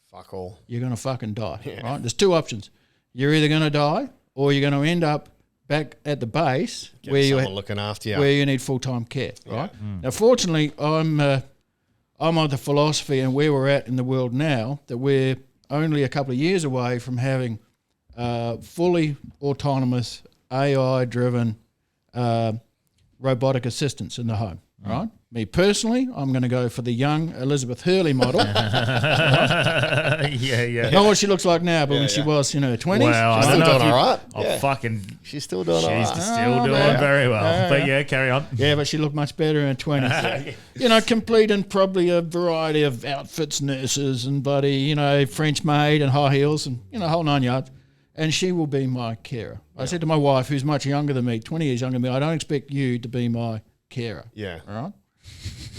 Fuck all. You're going to fucking die, right? There's 2 options. You're either going to die or you're going to end up back at the base where someone looking after you. where you need full-time care, right? Now, fortunately, I'm of the philosophy and where we're at in the world now that we're only a couple of years away from having fully autonomous, AI-driven robotic assistants in the home, right? Me personally, I'm going to go for the young Elizabeth Hurley model. Yeah. Not what she looks like now, but when she was, 20s. Well, I She's don't still know doing if all right. Oh, fucking. She's still doing all right. She's still doing very well. But yeah, carry on. Yeah, but she looked much better in her 20s. Complete in probably a variety of outfits, nurses and French maid and high heels and, whole 9 yards. And she will be my carer. I said to my wife, who's much younger than me, 20 years younger than me, I don't expect you to be my carer. Yeah. All right?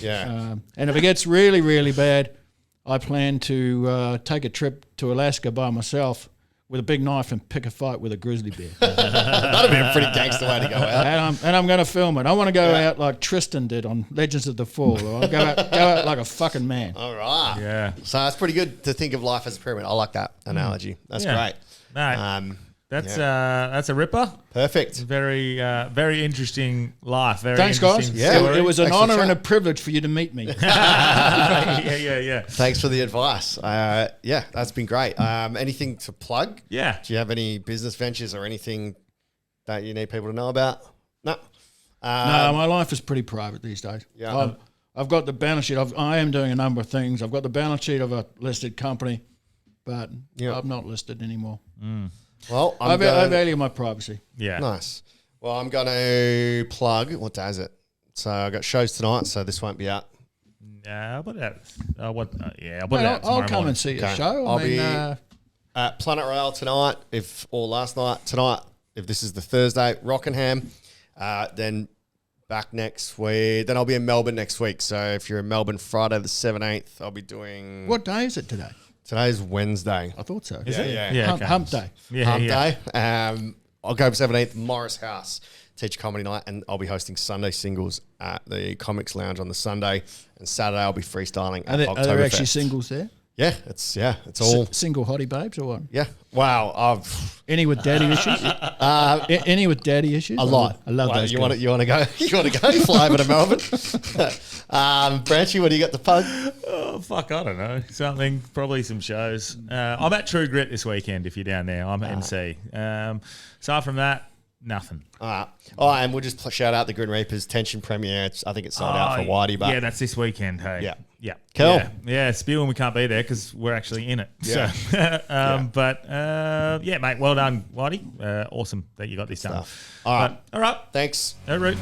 Yeah. And if it gets really, really bad, I plan to take a trip to Alaska by myself with a big knife and pick a fight with a grizzly bear. That'd be a pretty gangster way to go out. And I'm going to film it. I want to go out like Tristan did on Legends of the Fall. I'll go out like a fucking man. All right. Yeah. So it's pretty good to think of life as a pyramid. I like that analogy. That's great. No, that's a ripper. Perfect. Very, very interesting life. Very Thanks, guys. interesting Yeah. story. It was an Thanks for honour the and a chat. privilege for you to meet me. yeah. Thanks for the advice. That's been great. Anything to plug? Yeah. Do you have any business ventures or anything that you need people to know about? No. No, my life is pretty private these days. Yeah. I've got the balance sheet. I am doing a number of things. I've got the balance sheet of a listed company, but I'm not listed anymore. Well, I value my privacy. Yeah. Nice. Well, I'm going to plug. What day is it? So I got shows tonight, so this won't be out. I'll put it out. I'll put it Mate, out I'll tomorrow come morning. and see your Okay. show. I'll I mean, be at Planet Royale tonight, or last night, tonight, if this is the Thursday, Rockingham. Then back next week. Then I'll be in Melbourne next week. So if you're in Melbourne Friday the 17th, I'll be doing... what day is it today? Today's Wednesday. I thought so. Is it? Yeah. Hump day. Yeah. Day. October 17th, Morris House, Teacher Comedy Night, and I'll be hosting Sunday Singles at the Comics Lounge on the Sunday, and Saturday I'll be freestyling Are at there actually Oktoberfest. singles there? Yeah, it's all. Single hottie babes or what? Yeah. Wow. Any with daddy issues? Any with daddy issues? A lot. I love Well, those. you want to go? You want to go fly over to Melbourne? Branchy, what do you got? The pug? Oh, fuck, I don't know. Something, probably some shows. I'm at True Grit this weekend if you're down there. I'm at MC. Aside from that, nothing. And we'll just shout out the Grim Reapers Tension premiere. I think it's sold out for Whitey, but yeah, that's this weekend. Hey, Yeah. yeah, Cool. yeah. Spewing, we can't be there because we're actually in it. Yeah. So, but yeah, mate, well done, Whitey. Awesome that you got this done. All right. All right, Thanks. Root.